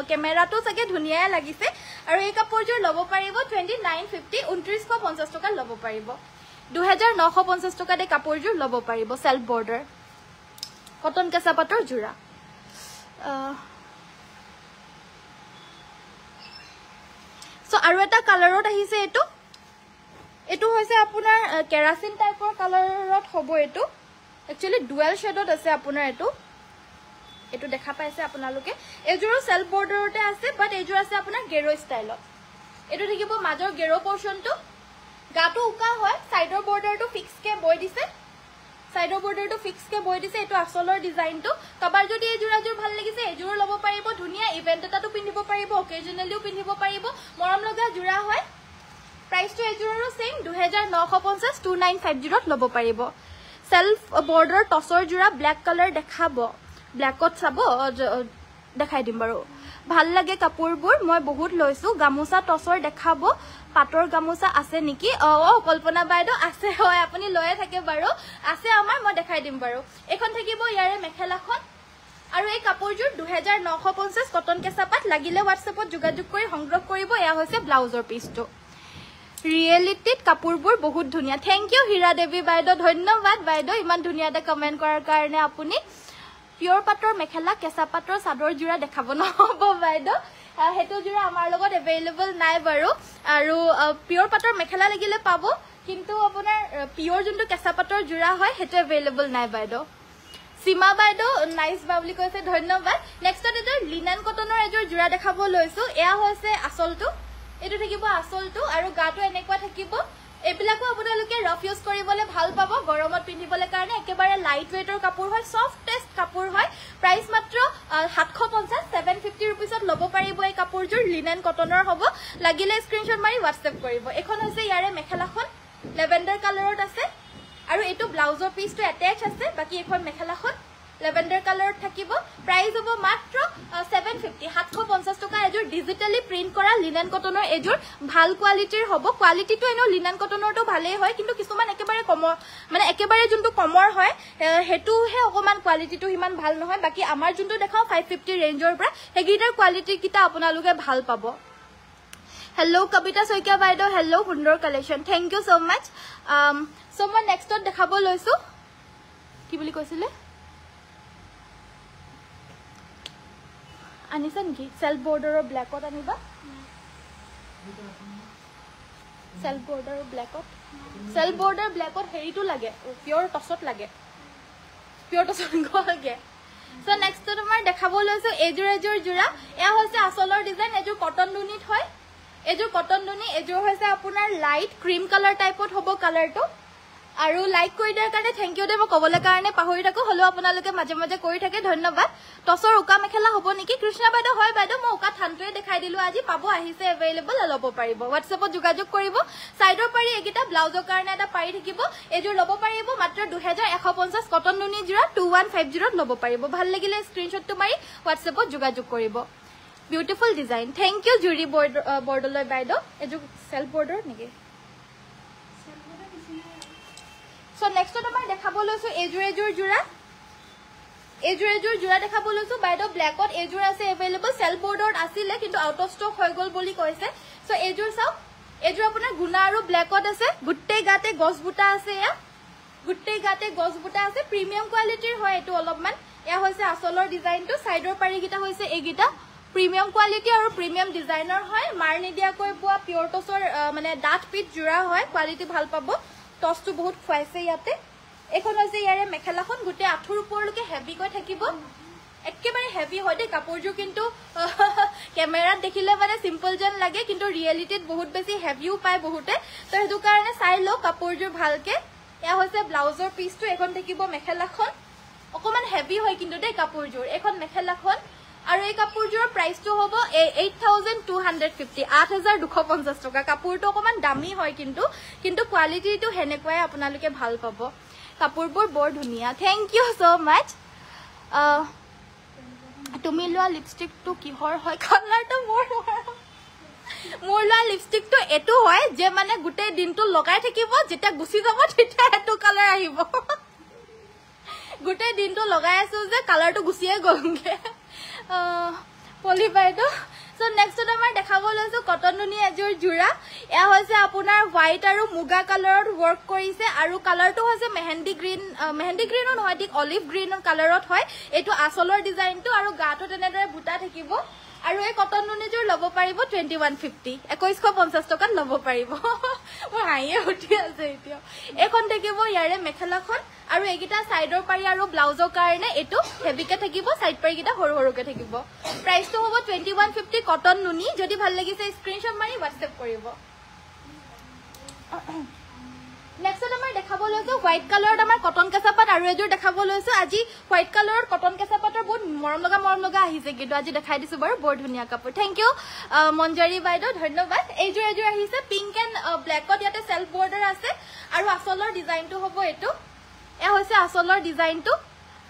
ক্যামেৰাটো চাগে ধুনিয়াই লাগিছে আৰু এই কাপোৰজোৰ ল'ব পাৰিব 2950 2950 টকা ল'ব পাৰিব 2950 টকা দে কাপোৰজোৰ ল'ব পাৰিব সেলফ বৰ্ডাৰ কটন কেঁচা পাটৰ জোৰা সো আৰু এটা কালাৰত আহিছে এটো হৈছে আপোনাৰ কেৰাচিন টাইপৰ কালাৰত হ'ব এটো একচুয়ালি ডুৱেল শেডত আছে আপোনাৰ এটো দেখা পাইছে আপোনালোকে এজোৰ সেলফ বৰ্ডাৰতে আছে বাট এজোৰ আছে আপোনাৰ গেৰো ষ্টাইলত এটো থাকিব মাজৰ গেৰো পোৰশনটো গাটো উকা হয় সাইডৰ বৰ্ডাৰটো ফিক্স কে বৈ দিছে সাইডৰ বৰ্ডাৰটো ফিক্স কে বৈ দিছে এটো আসলৰ ডিজাইনটো কবাৰ যদি এই জোৰাজোৰ ভাল লাগিছে এই জোৰ লব পাৰিব ধুনিয়া ইভেন্ট এটাটো পিন্ধিব পাৰিব অকেজনেলিও পিন্ধিব পাৰিব মৰম লগা জোৰা হয় প্ৰাইসটো এই জোৰৰো সেম 2950 2950 ত লব পাৰিব সেলফ বৰ্ডাৰ টসৰ জোৰা ব্ল্যাক কালাৰ দেখাব ব্ল্যাকত চাব দেখাই দিম বাৰু ভাল লাগে কাপোৰবোৰ মই বহুত লৈছো গামুচা টসৰ দেখাব পাটৰ গামুচা আছে নেকি কল্পনা বাইদেউ আছে হয় আপুনি লয়ে থাকে বাৰু আছে আমাৰ মই দেখাই দিম বাৰু এখন থাকিব ইয়াৰে মেখেলাখন আৰু এই কাপোৰজোৰ 2950 কটন কেঁচাপাত লাগিলে WhatsAppত যোগাযোগ কৰি সংগ্ৰহ কৰিব এয়া হৈছে ব্লাউজৰ পিচটো ৰিয়েলিটিত কাপোৰবোৰ বহুত ধুনিয়া থ্যাংক ইউ হীৰা দেৱী বাইদেউ ধন্যবাদ বাইদেউ ইমান ধুনিয়াতে কমেন্ট কৰাৰ কাৰণে আপুনি পিওৰ পাটৰ মেখেলা কেঁচা পাটৰ চাদৰ জোৰা দেখাব নহব বাইদেউ হেতু জোৰা আমাৰ লগত अवेलेबल নাই বাৰু আৰু পিওৰ পাটৰ মেখেলা লাগিলে পাব কিন্তু আপোনাৰ পিওৰ যোনটো কেঁচা পাটৰ জোৰা হয় হেতু अवेलेबल নাই বাইদেউ সীমা বাইদেউ নাইস বাবলি কৈছে ধন্যবাদ নেক্সটত এজোৰ লিনেন কটনৰ এজোৰ জোৰা দেখাব লৈছো এয়া হৈছে আসলটো এটো থাকিব আসলটো আৰু গাটো এনেকুৱা থাকিব এবিলাকো আপোনালোকে ৰফ ইউজ কৰিবলে ভাল পাব গৰমত পিন্ধিবলে কাৰণে একেবাৰে লাইট ওয়েটৰ কাপোৰ হয় সফটেষ্ট কাপোৰ হয় প্ৰাইস মাত্ৰ 750 750 रुपीसত লব পাৰিব এই কাপোৰজোৰ লিনেন কটনৰ হ'ব লাগিলে স্ক্ৰিনশ্বট মাৰি WhatsApp কৰিব এখন হৈছে ইয়াৰে মেখেলাখন লেভেণ্ডাৰ কালাৰত আছে আৰু এটো ব্লাউজৰ পিচটো এটাচ আছে বাকি এখন মেখেলাখন লেভেণ্ডাৰ কালাৰত থাকিব প্ৰাইস হ'ব মাত্ৰ 750 750 টকা এজোৰ ডিজিটালি প্ৰিন্ট কৰা লিনেন কটনৰ এজোৰ ভাল কোৱালিটিৰ হ'ব কোৱালিটিটো এনো লিনেন কটনৰটো ভালেই হয় কিন্তু কিছুমান একেবাৰে কমৰ মানে একেবাৰে যোনটো কমৰ হয় হেতুহে অকমান কোৱালিটিটো ইমান ভাল নহয় বাকি আমাৰ যোনটো দেখাও 550 ৰেঞ্জৰ পৰা হেগিটাৰ কোৱালিটি কিটা আপোনালোকে ভাল পাব হেল্ল কবিতা সৈকিয়া বাইদেউ হেল্ল সুন্দৰ কালেকশন থ্যাংক ইউ সো মাচ সো মই নেক্সটত দেখাব লৈছো কি বুলি কৈছিলে আনিছা নেকি সেলফ বৰ্ডাৰৰ ব্ল্যাকত আনিবা সেলফ বৰ্ডাৰৰ ব্ল্যাকত সেলফ বৰ্ডাৰ ব্ল্যাকত হেৰিটো লাগে পিওৰ টসত লাগে পিওৰ টসত গলগে সো নেক্সট তোমাৰ দেখাব লৈছো এজোৰ জোৰা এয়া হৈছে আসলৰ ডিজাইন এজোৰ কটন নুনিত হয় এজোৰ কটন নুনি এজোৰ হৈছে আপোনাৰ লাইট ক্ৰীম কালাৰ টাইপত হ'ব কালাৰটো আৰু লাইক কৰি দিয়াৰ কাৰণে থ্যাংক ইউ দে মই কবলে কাৰণে পাহৰি থাকো হলো আপোনালোকে মাজে মাজে কৰি থাকে ধন্যবাদ টসৰ উকা মেখেলা হ'ব নেকি কৃষ্ণা বাইদেউ হয় বাইদেউ মই উকা থানটোৱে দেখাই দিলো আজি পাব আহিছে अवेलेबल লব পাৰিব WhatsAppত যোগাযোগ কৰিব সাইডৰ পাৰি একিটা ব্লাউজৰ কাৰণে এটা পাৰি থাকিব এজোৰ লব পাৰিব মাত্ৰ 2150 কটন নুনি জোৰা 2150 লব পাৰিব ভাল লাগিলে স্ক্ৰিনশ্বটটো মাৰি WhatsAppত যোগাযোগ কৰিব বিউটিফুল ডিজাইন থ্যাংক ইউ জুৰি বৰ্ডলৈ বাইদেউ এজোৰ সেলফ বৰ্ডাৰ নেকি So next to my dekhabo so ejur jura dekhabo so by the black out ejur ase available cell border asile kintu out of stock hoy gol boli koise so ejur sao ejur apunar guna aru black out ase gutte gate gos buta ase ya gutte gate gos buta ase premium quality hoy etu olopman ya hoise asolor design to side or pari gita hoise egita premium quality aru premium designer hoy mar nidia koi pua pure tosor mane dat pit jura hoy quality bhal pabo টসটো বহুত খুৱাইছে ইয়াতে এখন হৈছে ইয়াৰে মেখেলাখন গুটে আঠুৰ ওপৰলৈকে heavy কৈ থাকিব একেবাৰে হেভি হয় দে কাপোৰজোৰ কিন্তু ক্যামেৰাত দেখিলে মানে সিম্পল যেন লাগে কিন্তু ৰিয়েলিটিত বহুত বেছি হেভিও পায় বহুতে তো হেতু কাৰণে চাই ল কাপোৰজোৰ ভালকে এয়া হৈছে ব্লাউজৰ পিচটো এখন থাকিব মেখেলাখন অকমান হেভি হয় কিন্তু দে কাপোৰজোৰ এখন মেখেলাখন আৰু এই কাপোৰজোৰ প্ৰাইসটো হ'ব 8250 8250 টকা কাপোৰটো অকমান দামী হয় কিন্তু কোৱালিটিটো হেনেকুৱাই আপোনালোকে ভাল পাব কাপোৰবোৰ বৰ ধুনিয়া থ্যাংক ইউ সো মাচ তুমি লোৱা লিপষ্টিকটো কিহৰ হয় কালাৰটো মোৰ লোৱা লিপষ্টিকটো এটো হয় যে মানে গুটে দিনটো লগাই থাকিব যেটা গুছি যাব তেতিয়া এটো কালাৰ আহিব গুটে দিনটো লগাই আছো যে কালাৰটো গুছিয়ে গলগে পলি বাইদেউ সো নেক্সট আমাৰ দেখাব লৈছো কটন নুনি এজোৰ জোৰা এয়া হৈছে আপোনাৰ হোৱাইট আৰু মুগা কালাৰত ওয়াৰ্ক কৰিছে আৰু কালাৰটো হৈছে মেহেন্দি গ্ৰীনো নহয় ঠিক অলিভ গ্ৰীনৰ কালাৰত হয় এটো আসলৰ ডিজাইনটো আৰু গাটো তেনেদৰে বুটা থাকিব আৰু এই কটন নুনিজোৰ লব পাৰিব 2150 2150 টকাত লব পাৰিব মোৰ হাইয়ে উঠি আছে এতিয়া এখন থাকিব ইয়াৰে মেখেলাখন আৰু এগিটা সাইডৰ পাৰি আৰু ব্লাউজৰ কাৰণে এটো হেভিকে থাকিব সাইড পাৰি গিটা হৰু হৰুকে থাকিব প্ৰাইসটো হ'ব 2150 কটন নুনি যদি ভাল লাগিছে স্ক্ৰিনশ্বট মাৰি WhatsApp কৰিব নেক্সট আমাৰ দেখাব লৈছো হোৱাইট কালাৰত আমাৰ কটন কেঁচাপাত আৰু এযোৰ দেখাব লৈছো আজি হোৱাইট কালাৰত কটন কেঁচাপাতৰ বহুত মৰম লগা আহিছে কিন্তু আজি দেখাই দিছো বাৰু বৰ ধুনীয়া কাপোৰ থ্যাংক ইউ মঞ্জাৰী বাইদেউ ধন্যবাদ এইযোৰ আহিছে পিংক এণ্ড ব্লেকত ইয়াতে সেলফ বৰ্ডাৰ আছে আৰু আচলৰ ডিজাইনটো হ'ব এইটো এয়া হৈছে আচলৰ ডিজাইনটো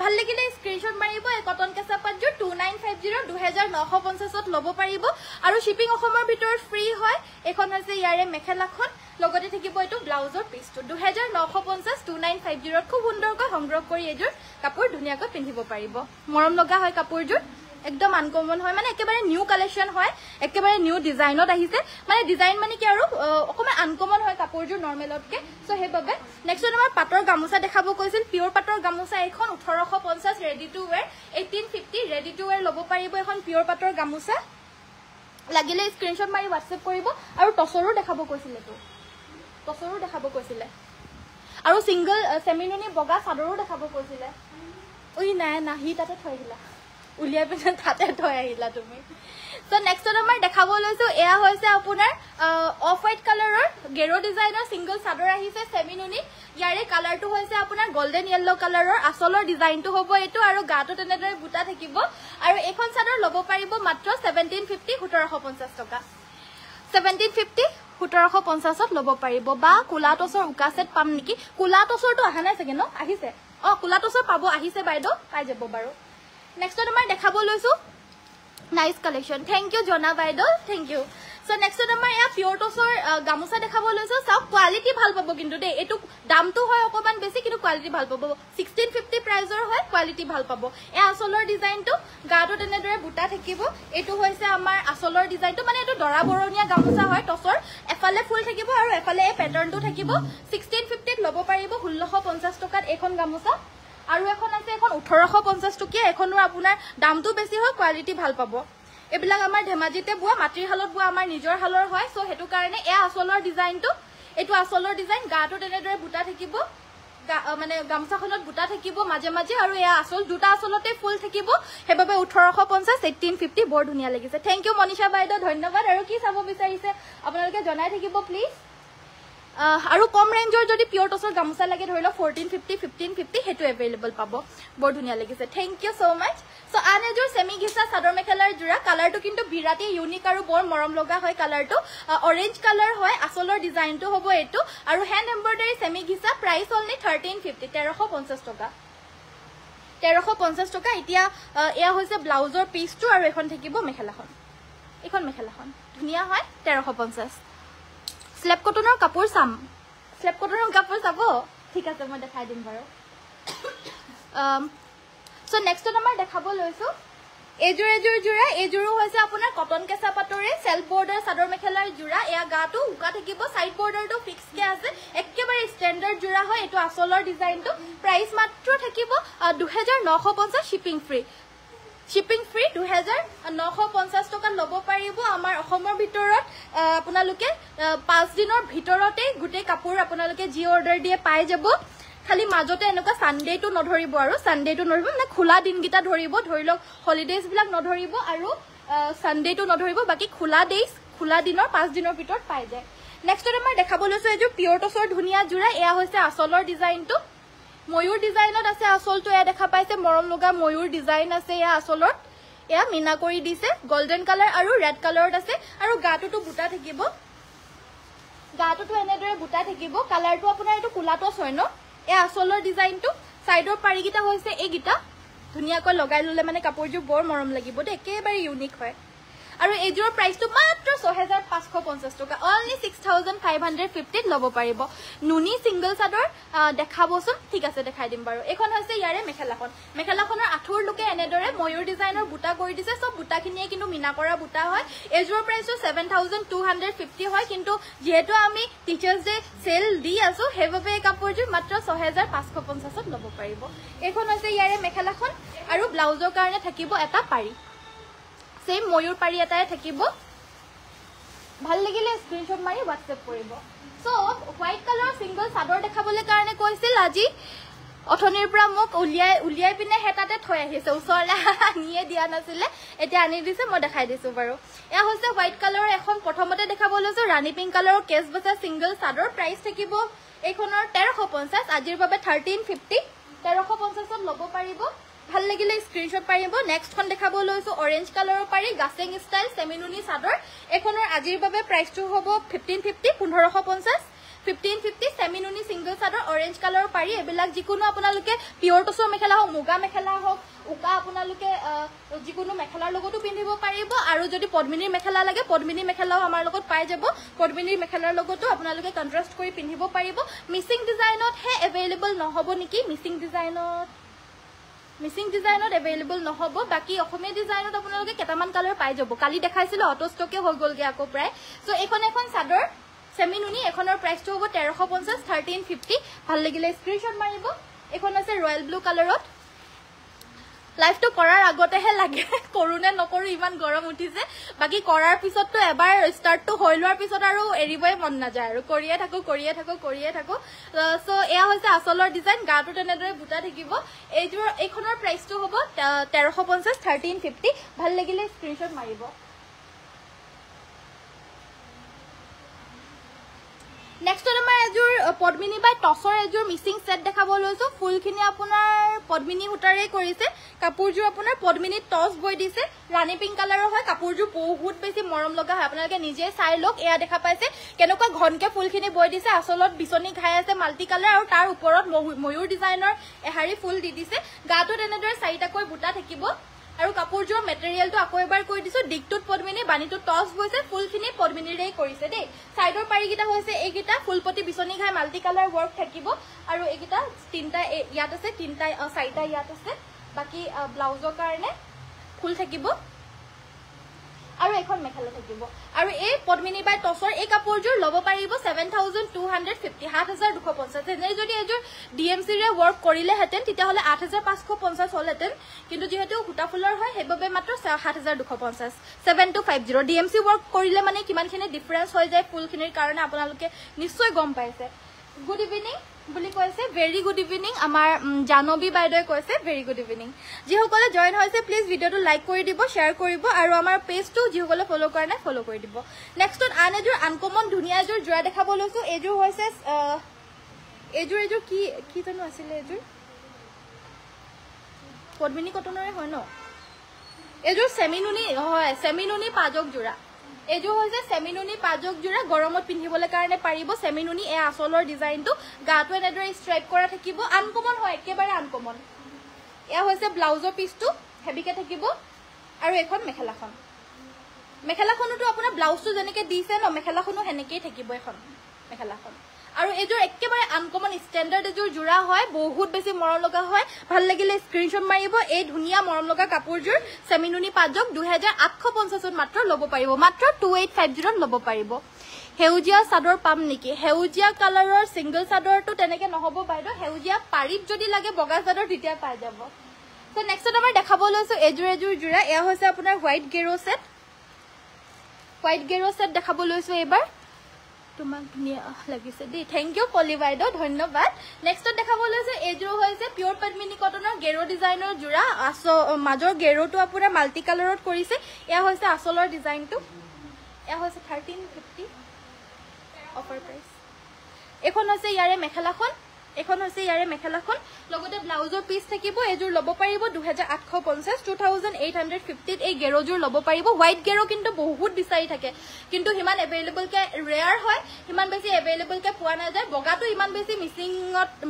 ভাল লাগিলে স্ক্ৰিনশ্বট মাৰিব এই কটন কেঁচাপাতযোৰ 2950 2950ত ল'ব পাৰিব আৰু শিপিং অসমৰ ভিতৰত ফ্ৰী হয় এখন হৈছে ইয়াৰে মেখেলাখন লগতে থাকিব এইটো ব্লাউজৰ পিচটো 2950 2950ত খুব সুন্দৰকৈ সংগ্ৰহ কৰি এযোৰ কাপোৰ ধুনীয়াকৈ পিন্ধিব পাৰিব মৰম লগা হয় কাপোৰযোৰ একদম আনকমন হয় মানে একেবাৰে নিউ কালেকশন হয় একেবাৰে নিউ ডিজাইনত আহিছে মানে ডিজাইন মানে কি আৰু অকমান আনকমন হয় কাপোৰযোৰ নৰমেলতকে সো হেবাবে নেক্সট আমাৰ পাটৰ গামোচা দেখাব কৈছিল পিওৰ পাটৰ গামোচা এখন 1850 ready to where 1850 ready to where ল'ব পাৰিব এখন পিওৰ পাটৰ গামোচা লাগিলে স্ক্ৰিনশ্বট মাৰি WhatsApp কৰিব আৰু টছৰো দেখাব কৈছিল তো টছৰো দেখাব কৈছিল আৰু সিঙ্গল সেমিনুনি বগা চাদৰো দেখাব কৈছিল ওই নাই নাহি তাতে থৈ দিলা উলিয়া পিছে তাতে থৈ আহিলা তুমি সো নেক্সট আমাৰ দেখাব লৈছো এয়া হৈছে আপোনাৰ অফ হোৱাইট কালাৰৰ গেৰো ডিজাইনৰ সিঙ্গল চাদৰ আহিছে সেমিনুনি ইয়াৰে কালাৰটো হৈছে আপোনাৰ গোল্ডেন ইয়েলো কালাৰৰ আচলৰ ডিজাইনটো হ'ব এটো আৰু গাটো তেনেদৰে বুটা থাকিব আৰু এখন চাদৰ ল'ব পাৰিব মাত্ৰ 1750 1750 টকা 1750 1750ত ল'ব পাৰিব বা কুলা টছৰ উকা সেট পাম নেকি কুলা টছৰটো আহা নাই চাগে ন আহিছে কুলা টছৰ পাব আহিছে বাইদেউ পাই যাব বাৰু নেক্সট আমাৰ দেখাব লৈছো নাইস কালেকশন থ্যাংক ইউ জনা বাইদেউ থ্যাংক ইউ সো নেক্সট আমাৰ এয়া পিওৰ টছৰ গামোচা দেখাব লৈছো সব কোৱালিটি ভাল পাব কিন্তু দে এটো দামটো হয় অকমান বেছি কিন্তু কোৱালিটি ভাল পাব 1650 প্ৰাইজৰ হয় কোৱালিটি ভাল পাব এয়া আচলৰ ডিজাইনটো গাটো তেনেদৰে বুটা থাকিব এটো হৈছে আমাৰ আচলৰ ডিজাইনটো মানে এটো দৰা বৰণীয়া গামোচা হয় টছৰ এফালে ফুল থাকিব আৰু এফালে এই প্যাটাৰ্নটো থাকিব 1650ত ল'ব পাৰিব 1650 টকাত এখন গামোচা আৰু এখন আছে এখন 1850 টকিয়া এখনৰ আপোনাৰ দামটো বেছি হয় কোৱালিটি ভাল পাব এবিলাক আমাৰ ধেমাজিতে বুৱা মাটিৰ হালত বুৱা আমাৰ নিজৰ হালৰ হয় সো হেতু কাৰণে এ আচলৰ ডিজাইনটো এটো আচলৰ ডিজাইন গাটো তেনেদৰে বুটা থাকিব মানে গামছাখনত বুটা থাকিব মাজে মাজে আৰু এ আচল দুটা আচলতে ফুল থাকিব হেবাবে 1850 1850 বৰ ধুনীয়া লাগিছে থ্যাংক ইউ মনিষা বাইদেউ ধন্যবাদ আৰু কি চাব বিচাৰিছে আপোনালোকে জনাই থাকিব প্লিজ আৰু কম ৰেঞ্জৰ যদি পিওৰ টছৰ গামোচা লাগে ধৰি লওক 1450 1550 হেতু अवेलेबल পাব বৰ ধুনীয়া লাগিছে থ্যাংক ইউ সো মাচ সো আন এযোৰ সেমি ঘিচা চাদৰ মেখেলাৰ জোৰা কালাৰটো কিন্তু বিৰাটি ইউনিক আৰু বৰ মৰম লগা হয় কালাৰটো অৰেঞ্জ কালাৰ হয় আচলৰ ডিজাইনটো হ'ব এটো আৰু হ্যান্ড এমব্ৰয়ডাৰী সেমি ঘিচা প্ৰাইস অনলি 1350 1350 টকা 1350 টকা এতিয়া এয়া হৈছে ব্লাউজৰ পিচটো আৰু এখন থাকিব মেখেলাখন এখন মেখেলাখন ধুনীয়া হয় 1350 স্লেপ কটনৰ কাপোৰ চাম স্লেপ কটনৰ কাপোৰ চাব ঠিক আছে মই দেখাই দিম বাৰু সো নেক্সট আমাৰ দেখাব লৈছো এযোৰ জোৰা এযোৰো হৈছে আপোনাৰ কটন কেঁচা পাটৰে সেলফ বৰ্ডাৰ চাদৰ মেখেলাৰ জোৰা এয়া গাটো উকা থাকিব সাইড বৰ্ডাৰটো ফিক্স কে আছে একেবাৰে ষ্টেণ্ডাৰ্ড জোৰা হয় এটো আচলৰ ডিজাইনটো প্ৰাইস মাত্ৰ থাকিব 2950 শিপিং ফ্ৰী 2950 টকা ল'ব পাৰিব আমাৰ অসমৰ ভিতৰত আপোনালোকে 5 দিনৰ ভিতৰতে গুটে কাপোৰ আপোনালোকে জি অৰ্ডাৰ দিয়ে পাই যাব খালি মাজতে এনেকা সানডেটো নধৰিব আৰু সানডেটো নধৰিব মানে খোলা দিনগিটা ধৰিব ধৰি লওক হলিডেজ বিলাক নধৰিব আৰু সানডেটো নধৰিব বাকি খোলা দিনৰ 5 দিনৰ ভিতৰত পাই যায় নেক্সট আমাৰ দেখাব লৈছো এযোৰ পিওৰ টছৰ ধুনীয়া জোৰা এয়া হৈছে আচলৰ ডিজাইনটো ময়ূৰ ডিজাইনত আছে আচলটো এয়া দেখা পাইছে মৰম লগা ময়ূৰ ডিজাইন আছে এয়া আচলত এয়া মিনা কৰি দিছে গোল্ডেন কালাৰ আৰু ৰেড কালাৰত আছে আৰু গাটোটো বুটা থাকিব গাটোটো এনেদৰে বুটা থাকিব কালাৰটো আপোনাৰ এটো কুলাটছ হয় ন এ আচলৰ ডিজাইনটো সাইডৰ পাৰিগিটা হৈছে এইগিটা ধুনিয়াকৈ লগাই ললে মানে কাপোৰযোৰ বৰ মৰম লাগিব দে একেবাৰে ইউনিক হয় আৰু এযোৰ প্ৰাইসটো মাত্ৰ 6550 টকা অনলি 6550 ল'ব পাৰিব নুনি সিঙ্গল চাদৰ দেখাবচোন ঠিক আছে দেখাই দিম বাৰু এখন হৈছে ইয়াৰে মেখেলাখনৰ আঠুৰ লুকে এনেদৰে ময়ূৰ ডিজাইনৰ বুটা কৰি দিছে সব বুটাখিনিয়ে কিন্তু মিনা কৰা বুটা হয় এযোৰ প্ৰাইসটো 7250 হয় কিন্তু যেহেতু আমি টিচাৰ্স ডে সেল দি আছো হেভাবে এই কাপোৰযোৰ মাত্ৰ 6550 ল'ব পাৰিব এখন হৈছে ইয়াৰে মেখেলাখন আৰু ব্লাউজৰ কাৰণে থাকিব এটা পাৰি সেম ময়ূৰ পাৰি এটাই থাকিব ভাল লাগিলে স্ক্ৰিনশ্বট মাৰি WhatsApp কৰিব সো হোৱাইট কালাৰ সিঙ্গল চাদৰ দেখাবলৈ কাৰণে কৈছিল আজি অথনিৰ পৰা মোক উলিয়াই পিনে হেতাতে থৈ আহিছে ওচৰলে নিয়ে দিয়া নাছিলে এতিয়া আনি দিছে মই দেখাই দিছো বাৰু এয়া হৈছে হোৱাইট কালাৰৰ এখন প্ৰথমতে দেখাব লৈছো ৰাণী পিংক কালাৰৰ কেছ বছা সিঙ্গল চাদৰ প্ৰাইস থাকিব এইখনৰ 1350 আজিৰ বাবে 1350 1350 ত ল'ব পাৰিব ভাল লাগিলে স্ক্ৰিনশ্বট পাৰিব নেক্সট খন দেখাব লৈছো অৰেঞ্জ কালাৰৰ পাৰি গাছেং ষ্টাইল সেমিনুনি চাদৰ এইখনৰ আজিৰ বাবে প্ৰাইসটো হ'ব 1550 1550 1550 সেমিনুনি সিঙ্গল চাদৰ অৰেঞ্জ কালাৰৰ পাৰি এবিলাক যিকোনো আপোনালোকে পিওৰ টছৰ মেখেলা হওক মুগা মেখেলা হওক উকা আপোনালোকে যিকোনো মেখেলাৰ লগতো পিন্ধিব পাৰিব আৰু যদি পদ্মিনীৰ মেখেলা লাগে পদ্মিনী মেখেলাও আমাৰ লগত পাই যাব পদ্মিনীৰ মেখেলাৰ লগতো আপোনালোকে কন্ট্ৰাস্ট কৰি পিন্ধিব পাৰিব মিসিং ডিজাইনত হে अवेलेबल নহব নেকি মিসিং ডিজাইনত अवेलेबल নহব বাকি অসমীয়া ডিজাইনত আপোনালোকে কেটামান কালাৰ পাই যাব কালি দেখাইছিল অটো ষ্টকে হৈ গলগে আকৌ প্ৰায় সো এখন চাদৰ সেমিনুনি এখনৰ প্ৰাইসটো হ'ব 1350 1350 ভাল লাগিলে স্ক্ৰিনশ্বট মাৰিব এখন আছে ৰয়্যাল ব্লু কালাৰত লাইভটো কৰাৰ আগতেহে লাগে কৰোনে নকৰো ইমান গৰম উঠিছে বাকি কৰাৰ পিছতটো এবাৰ স্টাৰ্টটো হৈ লোৱাৰ পিছত আৰু এৰিবই মন নাযায় আৰু কৰিয়ে থাকো সো এয়া হৈছে আসলৰ ডিজাইন গাটো তেনেদৰে বুটা থাকিব এইখনৰ প্ৰাইসটো হ'ব 1350 1350 ভাল লাগিলে স্ক্ৰিনশ্বট মাৰিব নেক্সট আমাৰ এজুৰ পদ্মিনী বাই টছৰ এজুৰ মিসিং সেট দেখাব লৈছো ফুলখিনি আপোনাৰ পদ্মিনী হুটাৰে কৰিছে কাপোৰজুৰ আপোনাৰ পদ্মিনী টছ বৈ দিছে ৰাণী পিংক কালাৰৰ হয় কাপোৰজুৰ বহুত বেছি মৰম লগা হয় আপোনালোকে নিজে চাই লওক এয়া দেখা পাইছে কেনেকুৱা ঘনকে ফুলখিনি বৈ দিছে আসলত বিচনি ঘাই আছে মাল্টি কালাৰ আৰু তাৰ ওপৰত ময়ূৰ ডিজাইনৰ এহাৰি ফুল দি দিছে গাটো তেনেদৰে চাৰিটাকৈ বুটা থাকিব আৰু কাপোৰজুৰ মেটেৰিয়েলটো আকৌ এবাৰ কৈ দিছো দিকটুত পদ্মিনী বাণীটো টছ বৈছে ফুলখিনি পদ্মিনীৰে কৰিছে দেই সাইডৰ পাৰিকিটা হৈছে এইকিটা ফুলপতি বিচনি ঘাই মাল্টি কালাৰ ওয়াৰ্ক থাকিব আৰু এইকিটা তিনটা ইয়াত আছে তিনটা চাৰিটা ইয়াত আছে বাকি ব্লাউজৰ কাৰণে ফুল থাকিব আৰু এখন মেখেলা থাকিব আৰু এই পদ্মিনী বাই টছৰ এই কাপোৰজুৰ ল'ব পাৰিব 7250 7250 এনে যদি এজুৰ ডিএমসি ৰে ওয়াৰ্ক কৰিলে হেতেন তেতিয়া হলে 8550 হলহেতেন কিন্তু যেহেতু হুটা ফুলৰ হয় হেববে মাত্ৰ 7250 7250 ডিএমসি ওয়াৰ্ক কৰিলে মানে কিমানখিনি ডিফাৰেন্স হৈ যায় ফুলখিনিৰ কাৰণে আপোনালোকে নিশ্চয় গম পাইছে গুড ইভিনিং বুলি কৈছে ভেৰি গুড ইভিনিং আমাৰ জানবী বাইদেউ কৈছে ভেৰি গুড ইভিনিং যিসকলে জয়েন হৈছে প্লিজ ভিডিওটো লাইক কৰি দিব শেয়াৰ কৰিব আৰু আমাৰ পেজটো যিসকলে ফলো কৰা নাই ফলো কৰি দিব নেক্সট আন এজুৰ আনকমন ধুনিয়া এজুৰ জোৰা দেখাব লৈছো এজুৰ হৈছে এজুৰ কি জানো আছিল এজুৰ পদ্মিনী কটনৰে হয় ন এজুৰ সেমিনুনি পাজক জোৰা এজুৰ হৈছে সেমিনুনি পাজক জোৰা গৰমত পিন্ধিবলৈ কাৰণে পাৰিব সেমিনুনি এ আসলৰ ডিজাইনটো গাটো এনেদৰে ষ্ট্ৰাইপ কৰা থাকিব আনকমন হয় একেবাৰে আনকমন এয়া হৈছে ব্লাউজৰ পিসটো হেভিকে থাকিব আৰু এখন মেখেলাখনটো আপোনাৰ ব্লাউজটো যেনেকে দিছে ন মেখেলাখনো হেনেকেই থাকিব এখন মেখেলাখন আৰু এজুৰ একেবাৰে আনকমন স্ট্যান্ডাৰ্ড এজুৰ জোৰা হয় বহুত বেছি মৰম লগা হয় ভাল লাগিলে স্ক্ৰিনশ্বট মাৰিব এই ধুনিয়া মৰম লগা কাপোৰজুৰ সেমিনুনি পাজক 2850 ত মাত্ৰ ল'ব পাৰিব মাত্ৰ 2850 ত ল'ব পাৰিব হেউজিয়া চাদৰ পাম নেকি হেউজিয়া কালাৰৰ সিঙ্গল চাদৰটো তেনেকে নহব বাইদেউ হেউজিয়া পাৰিত যদি লাগে বগা চাদৰ তেতিয়া পাই যাব সো নেক্সট আমাৰ দেখাব লৈছো এজুৰ জোৰা এয়া হৈছে আপোনাৰ হোৱাইট গেৰো সেট দেখাব লৈছো এবাৰ তোমাক ধুনিয়া লাগিছে দেই থ্যাংক ইউ পলি বাইদেউ ধন্যবাদ নেক্সট দেখাব লৈছো এজুৰ হৈছে পিওৰ পদ্মিনী কটনৰ গেৰো ডিজাইনৰ জোৰা মাজৰ গেৰোটো আপোনাৰ মাল্টি কালাৰত কৰিছে এয়া হৈছে আসলৰ ডিজাইনটো এয়া হৈছে 1350 অফাৰ প্ৰাইস এখন হৈছে ইয়াৰে মেখেলাখন লগতে ব্লাউজৰ পিস থাকিব এজুৰ ল'ব পাৰিব 2850 2850 এই গেৰোজুৰ ল'ব পাৰিব হোৱাইট গেৰো কিন্তু বহুত বিচাৰি থাকে কিন্তু হিমান अवेलेबल কে ৰেয়াৰ হয় হিমান বেছি अवेलेबल কে পোৱা নাযায় বগাটো ইমান বেছি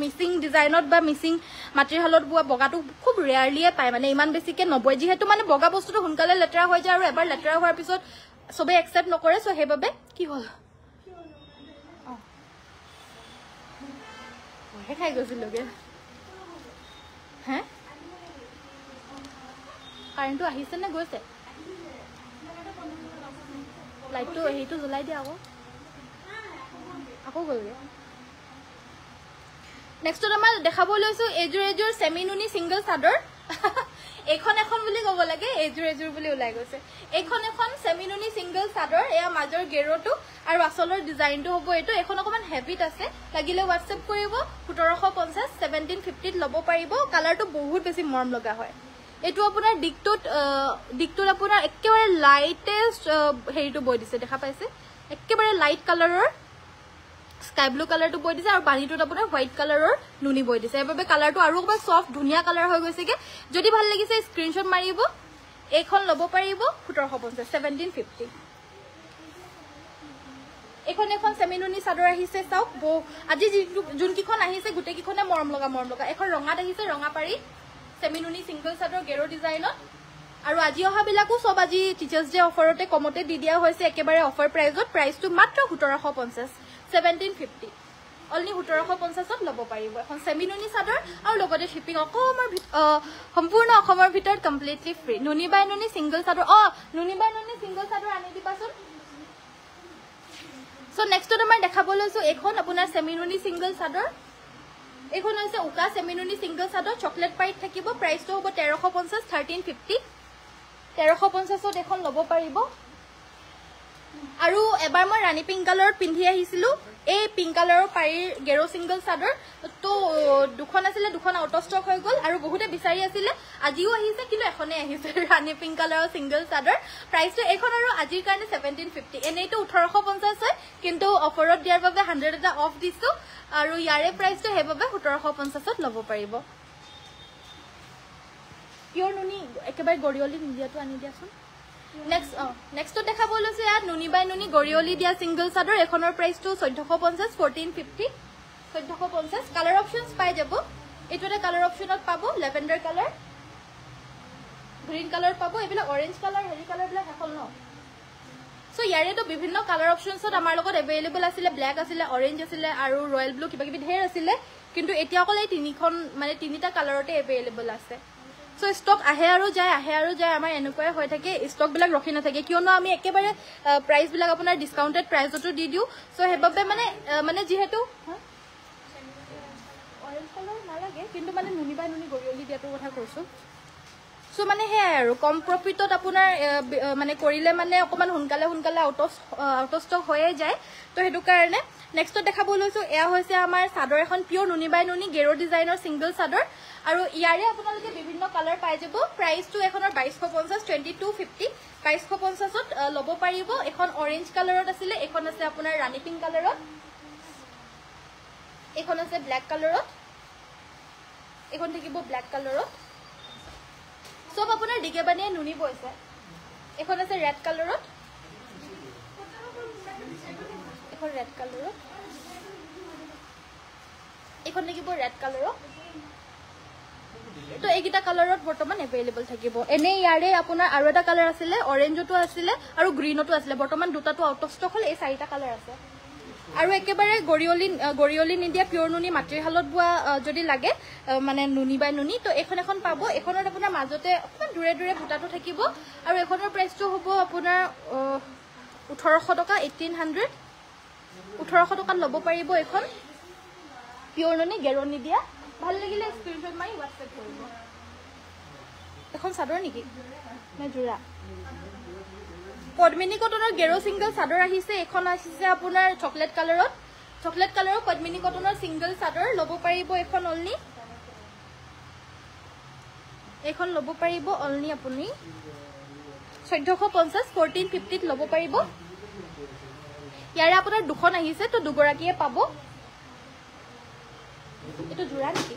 মিসিং ডিজাইনত বা মিসিং মাটেৰিয়েলত বুৱা বগাটো খুব ৰেয়াৰলিয়ে পায় মানে ইমান বেছিকে নবয় যেহেতু মানে বগা বস্তুটো হুনকালে লেটৰা হৈ যায় আৰু এবাৰ লেটৰা হোৱাৰ পিছত সবে একসেপ্ট নকৰে সো হেবাবে কি হল খাই গৈছিলগে কাৰেণ্টটো আহিছে নে গৈছে লাইটটো হেইটো জ্বলাই দিয়া আকৌ গ'লগে নেক্সট আমাৰ দেখাব লৈছো এজুৰ সেমিনুনি সিঙ্গল চাদৰ এখন বুলি ক'ব লাগে এজুৰ বুলি ওলাই গৈছে এখন সেমিনুনি সিঙ্গল সিঙ্গল চাদৰ এয়া মাজৰ গেৰোটো আৰু আচলৰ ডিজাইনটো হ'ব এইটো এখন অকমান হেভিত আছে লাগিলে WhatsApp কৰিব 1750 1750 ল'ব পাৰিব কালাৰটো বহুত বেছি মৰম লগা হয় এইটো আপোনাৰ দিকটোত আপোনাৰ একেবাৰে লাইটেষ্ট হেৰিটো বৈ দিছে দেখা পাইছে একেবাৰে লাইট কালাৰৰ স্কাই ব্লু কালাৰটো বৈ দিছে আৰু বাণীটোত আপোনাৰ হোৱাইট কালাৰৰ নুনি বৈ দিছে এবাবে কালাৰটো আৰু অকমান সফট ধুনিয়া কালাৰ হৈ গৈছেগে যদি ভাল লাগিছে স্ক্ৰিনশ্বট মাৰিব এইখন ল'ব পাৰিব 1750 1750 এখন সেমি নুনি চাদৰ আহিছে চাওক আজি যোন কিখন আহিছে গুটে কিখনে মৰম লগা এখন ৰঙাত আহিছে ৰঙা পাৰি সেমি নুনি সিঙ্গল চাদৰ গেৰো ডিজাইনত আৰু আজি অহা বিলাকো সব আজি টিচাৰ্স ডে অফাৰতে কমতে দি দিয়া হৈছে একেবাৰে অফাৰ প্ৰাইসটো মাত্ৰ 1750 1750 অনলি 1750 ত ল'ব পাৰিব এখন সেমি নুনি চাদৰ আৰু লগতে শিপিং সম্পূৰ্ণ অসমৰ ভিতৰত কমপ্লিটলি ফ্ৰী নুনি বাই নুনি সিঙ্গল চাদৰ নুনি বাই নুনি সিঙ্গল চাদৰ আনি দিবাচোন সো নেক্সট আমাৰ দেখাব লৈছো এখন আপোনাৰ সেমি নুনি সিঙ্গল চাদৰ এখন হৈছে উকা সেমি নুনি সিঙ্গল চাদৰ চকলেট পাইট থাকিব প্ৰাইসটো হ'ব 1350 1350 1350 ত এখন ল'ব পাৰিব আৰু এবাৰ মই ৰাণী পিংক কালাৰত পিন্ধি আহিছিলো এই পিংক কালাৰৰ পাৰিৰ গেৰো সিঙ্গল চাদৰ তো দুখন আছিল দুখন আউট অফ ষ্টক হৈ গল আৰু বহুতে বিচাৰি আছিল আজিও আহিছে কিন্তু এখনে আহিছে ৰাণী পিংক কালাৰৰ সিঙ্গল চাদৰ প্ৰাইসটো এখন আৰু আজিৰ কাৰণে 1750 এনেইটো 1850 হয় কিন্তু অফাৰত দিয়াৰ বাবে 100 এটা অফ দিছো আৰু ইয়াৰে প্ৰাইসটো হেবাবে 1750 ত ল'ব পাৰিব পিওৰ নুনি একেবাৰে গৰিয়লি নিদিয়াটো আনি দিয়াচোন নেক্সট দেখা বলৈছে ইয়াত নুনি বাই নুনি গৰিয়লি দিয়া সিঙ্গল চাদৰ এখনৰ প্ৰাইসটো 1450 1450 1450 কালাৰ অপশনস পাই যাব এটোতে কালাৰ অপশনত পাবো লেভেন্ডাৰ কালাৰ গ্ৰীন কালাৰ পাবো এবিলা অৰেঞ্জ কালাৰ হেৰি কালাৰ বিলাক এখন ন সো ইয়াৰে তো বিভিন্ন কালাৰ অপশনসত আমাৰ লগত अवेलेबल আছিল ব্ল্যাক আছিল অৰেঞ্জ আছিল আৰু ৰয়েল ব্লু কিবা কিবি ঢেৰ আছিল কিন্তু এতিয়া অকল এই তিনিখন মানে তিনিটা কালাৰতে अवेलेबल আছে সো ষ্টক আহে আৰু যায় আমাৰ এনেকুৱাই হৈ থাকে ষ্টক বিলাক ৰখি নাথাকে কিয়নো আমি একেবাৰে প্ৰাইস বিলাক আপোনাৰ ডিসকাউন্টেড প্ৰাইসতো দি দিও সো হেবাবে মানে যেহেতু অৰেঞ্জ কালাৰ নালাগে কিন্তু মানে নুনি বাই নুনি গৰিয়লি দিয়াটো কথা কৈছো সো মানে হে আৰু কম প্ৰফিটত আপোনাৰ মানে কৰিলে মানে অকমান হুনকালে আউট অফ ষ্টক হৈয়ে যায় তো হেতু কাৰণে নেক্সট দেখাব লৈছো এয়া হৈছে আমাৰ চাদৰ এখন পিওৰ নুনি বাই নুনি গেৰো ডিজাইনৰ সিঙ্গল চাদৰ আৰু ইয়াৰে আপোনালোকে বিভিন্ন কালাৰ পাই যাব প্ৰাইসটো এখনৰ 2250 2250 2250 ত ল'ব পাৰিব এখন অৰেঞ্জ কালাৰত আছিল এখন আছে আপোনাৰ ৰাণী পিংক কালাৰত এখন আছে ব্ল্যাক কালাৰত এখন থাকিব ব্ল্যাক কালাৰত সব আপোনাৰ দিগেবানিয়ে নুনি বৈছে এখন আছে ৰেড কালাৰত এখন ৰেড কালাৰত এখন থাকিব ৰেড কালাৰত তো এইগিটা কালাৰত বৰ্তমান अवेलेबल থাকিব এনে ইয়াৰে আপোনাৰ আৰু এটা কালাৰ আছিল অৰেঞ্জটো আছিল আৰু গ্ৰীনটো আছিল বৰ্তমান দুটাটো আউট অফ ষ্টক হল এই চাৰিটা কালাৰ আছে আৰু একেবাৰে গৰিয়লি নিদিয়া পিওৰ নুনি মাটিৰ হালত বুৱা যদি লাগে মানে নুনি বাই নুনি তো এখন পাব এখনত আপোনাৰ মাজতে অকমান দূৰে বুটাটো থাকিব আৰু এখনৰ প্ৰাইসটো হ'ব আপোনাৰ 1800 টকা 1800 1800 টকা ল'ব পাৰিব এখন পিওৰ নুনি গেৰো নিদিয়া ভাল লাগিলে স্ক্ৰিনশ্বট মাৰি WhatsApp কৰিব এখন চাদৰ নেকি নে জোৰা পদ্মিনী কটনৰ গেৰো সিঙ্গল চাদৰ আহিছে এখন আহিছে আপোনাৰ চকলেট কালাৰৰ পদ্মিনী কটনৰ সিঙ্গল চাদৰ ল'ব পাৰিব এখন অনলি এখন ল'ব পাৰিব অনলি আপুনি 1450 1450 ত ল'ব পাৰিব ইয়াৰে আপোনাৰ দুখন আহিছে তো দুগৰাকীয়ে পাব এটো জোৰা নেকি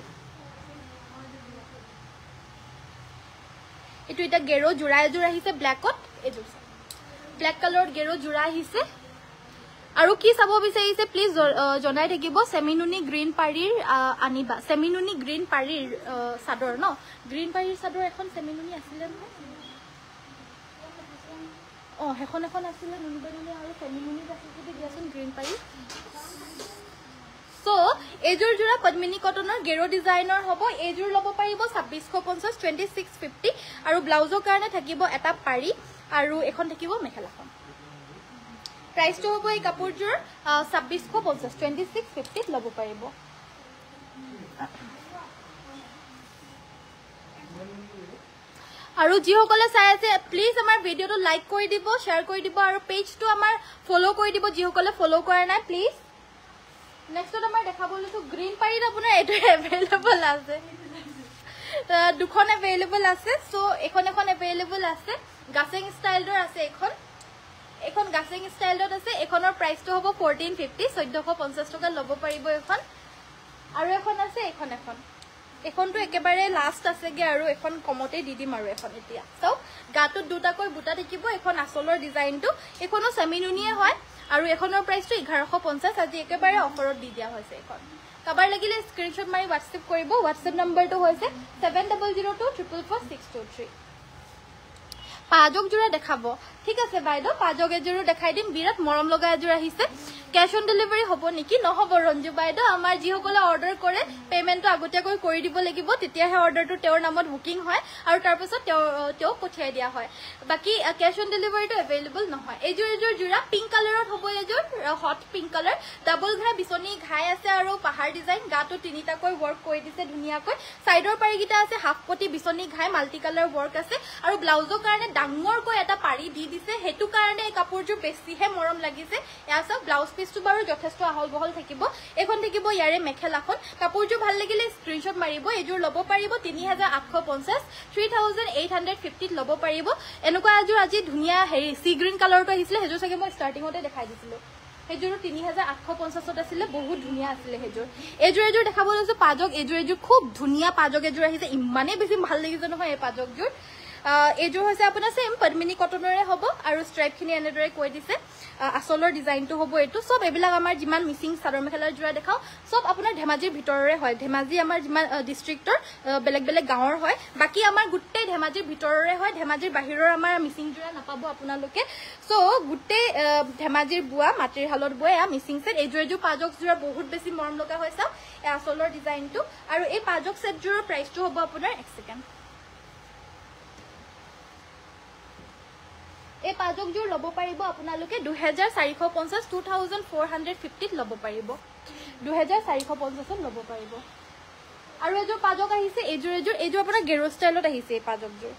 এটো এটা গেৰো জোৰা এজোৰ আহিছে ব্ল্যাকত এজোৰ ব্ল্যাক কালাৰত গেৰো জোৰা আহিছে আৰু কি চাব বিচাৰিছে প্লিজ জনাই থাকিব সেমিনুনি গ্ৰীন পাৰিৰ আনিবা সেমিনুনি গ্ৰীন পাৰিৰ চাদৰ ন গ্ৰীন পাৰিৰ চাদৰ এখন সেমিনুনি আছিল নহয় হেখন আছিল নুনি বানিলে আৰু সেমিনুনি আছিল যদি দিয়াচোন গ্ৰীন পাৰি সো এজোৰ জোৰা পদ্মিনী কটনৰ গেৰো ডিজাইনৰ হ'ব এজোৰ ল'ব পাৰিব 2650 2650 আৰু ব্লাউজৰ কাৰণে থাকিব এটা পাৰি আৰু এখন থাকিব মেখেলাখন প্ৰাইসটো হ'ব এই কাপোৰজোৰ 2650 2650 ল'ব পাৰিব আৰু যিসকলে চাই আছে প্লিজ আমাৰ ভিডিঅ'টো লাইক কৰি দিব শ্বেয়াৰ কৰি দিব আৰু পেজটো আমাৰ ফলো কৰি দিব যিসকলে ফলো কৰা নাই প্লিজ নেক্সটত আমাৰ দেখাব লৈছো গ্ৰীণ পাৰীত আপোনাৰ এইটো এভেইলেবল আছে দুখন এভেইলেবল আছে সো এখন এভেইলেবল আছে গাছেং ষ্টাইলৰ আছে এখন গাছেং ষ্টাইলত আছে এখনৰ প্ৰাইসটো হ'ব 1450 1450 টকা ল'ব পাৰিব এখন আৰু এখন আছে এখনটো একেবাৰে লাষ্ট আছেগে আৰু এখন কমতে দি দিম আৰু এখন এতিয়া সো গাটোত দুটাকৈ বুটা থাকিব এখন আসলৰ ডিজাইনটো এখনো সেমিনুনিয়ে হয় আৰু এখনৰ প্ৰাইসটো 1150 আজি একেবাৰে অফাৰত দি দিয়া হৈছে এখন কাবাৰ লাগিলে স্ক্ৰিনশ্বট মাৰি WhatsApp কৰিব WhatsApp নম্বৰটো হৈছে 7002444623 পাজক জোৰা দেখাব ঠিক আছে বাইদো পাজক এজোৰো দেখাই দিম বিৰাট মৰম লগা এজোৰ আহিছে ক্যাশ অন ডেলিভাৰী হ'ব নেকি নহব ৰঞ্জু বাইদো আমাৰ যিসকলে অৰ্ডাৰ কৰে পেমেন্টটো আগতীয়াকৈ কৰি দিব লাগিব তেতিয়াহে অৰ্ডাৰটো তেওঁৰ নামত বুকিং হয় আৰু তাৰ পাছত তেওঁ পঠিয়াই দিয়া হয় বাকি ক্যাশ অন ডেলিভাৰীটো এভেইলেবল নহয় এজোৰ জোৰা পিংক কালাৰত হ'ব এজোৰ হট পিংক কালাৰ ডাবল ঘাই বিচনী ঘাই আছে আৰু পাহাৰ ডিজাইন গাটো তিনিটাকৈ ওয়াৰ্ক কৰি দিছে ধুনিয়াকৈ সাইডৰ পাৰিগিটা আছে হাফ পটি বিচনী ঘাই মাল্টি কালাৰ ওয়াৰ্ক আছে আৰু ব্লাউজৰ কাৰণে ডাঙৰকৈ এটা পাৰি দি দিছে হেতু কাৰণে এই কাপোৰজোৰ বেছিহে মৰম লাগিছে এয়া সব ব্লাউজ পিছটো বাৰু যথেষ্ট আহল বহল থাকিব এখন থাকিব ইয়াৰে মেখেলাখন কাপোৰজোৰ ভাল লাগিলে স্ক্ৰিনশ্বট মাৰিব এজোৰ ল'ব পাৰিব 3850 3850 ল'ব পাৰিব এনেকুৱা এজোৰ আজি ধুনিয়া হেৰি সি গ্ৰীণ কালাৰটো আহিছিলে হেজোৰ চাগে মই ষ্টাৰ্টিংতে দেখাই দিছিলো হেজোৰ 3850 আছিলে বহুত ধুনিয়া আছিলে হেজোৰ এজোৰ দেখাব লৈছো পাজক এজোৰ খুব ধুনিয়া পাজক এজোৰ আহিছে ইমানে বেছি ভাল লাগিছে নহয় এই পাজকজোৰ এজোৰ হৈছে আপোনাৰ সেম পদ্মিনী কটনৰে হ'ব আৰু ষ্ট্ৰাইপখিনি এনেদৰে কৈ দিছে আসলৰ ডিজাইনটো হ'ব এটো সব এবিলাক আমাৰ যিমান মিচিং চাদৰ মেখেলাৰ জোৰা দেখাও সব আপোনাৰ ধেমাজিৰ ভিতৰৰে হয় ধেমাজি আমাৰ যিমান ডিস্ট্ৰিক্টৰ বেলেগ গাঁৱৰ হয় বাকি আমাৰ গুটেই ধেমাজিৰ ভিতৰৰে হয় ধেমাজিৰ বাহিৰৰ আমাৰ মিচিং জোৰা নাপাব আপোনালোকে সো গুটেই ধেমাজিৰ বুৱা মাটিৰ হালত বুৱা মিচিং সেট এজোৰ পাজক জোৰা বহুত বেছি মৰম লগা হৈছে এই আসলৰ ডিজাইনটো আৰু এই পাজক সেট জোৰৰ প্ৰাইসটো হ'ব আপোনাৰ 1 সেকেন্ড এই পাজক জোৰ ল'ব পাৰিব আপোনালোকে 2450 2450 ল'ব পাৰিব 2450 ল'ব পাৰিব আৰু এজোৰ পাজক আহিছে এজোৰ আপোনাৰ গেৰো ষ্টাইলত আহিছে এই পাজক জোৰ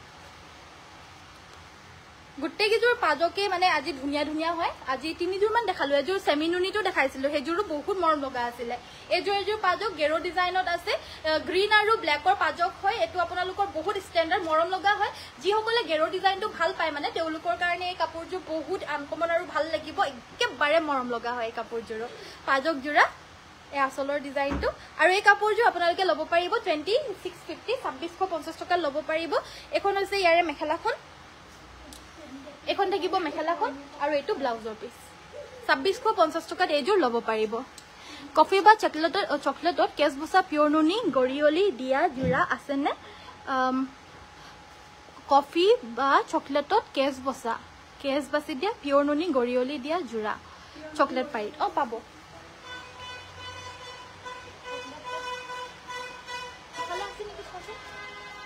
গুটেই কিজোৰ পাজকে মানে আজি ধুনিয়া হয় আজি তিনিজোৰ মান দেখালো এজোৰ সেমিনুনিটো দেখাইছিলো হেজোৰো বহুত মৰম লগা আছিলে এজোৰ পাজক গেৰো ডিজাইনত আছে গ্ৰীণ আৰু ব্ল্যাকৰ পাজক হয় এটো আপোনালোকৰ বহুত ষ্টেণ্ডাৰ্ড মৰম লগা হয় যিসকলে গেৰো ডিজাইনটো ভাল পায় মানে তেওঁলোকৰ কাৰণে এই কাপোৰজোৰ বহুত আনকমন আৰু ভাল লাগিব একেবাৰে মৰম লগা হয় এই কাপোৰজোৰ পাজক জোৰা এই আসলৰ ডিজাইনটো আৰু এই কাপোৰজোৰ আপোনালোকে ল'ব পাৰিব 2650 2650 টকা ল'ব পাৰিব এখন হৈছে ইয়াৰে মেখেলাখন এখন থাকিব মেখেলাখন আৰু এটো ব্লাউজৰ পিস 2650 টকাত এজোৰ ল'ব পাৰিব কফি বা চকলেটত কেছ বসা পিওৰ নুনি গৰিয়লি দিয়া জোৰা আছে নে কফি বা চকলেটত কেছ বাসি দিয়া পিওৰ নুনি গৰিয়লি দিয়া জোৰা চকলেট পাই পাব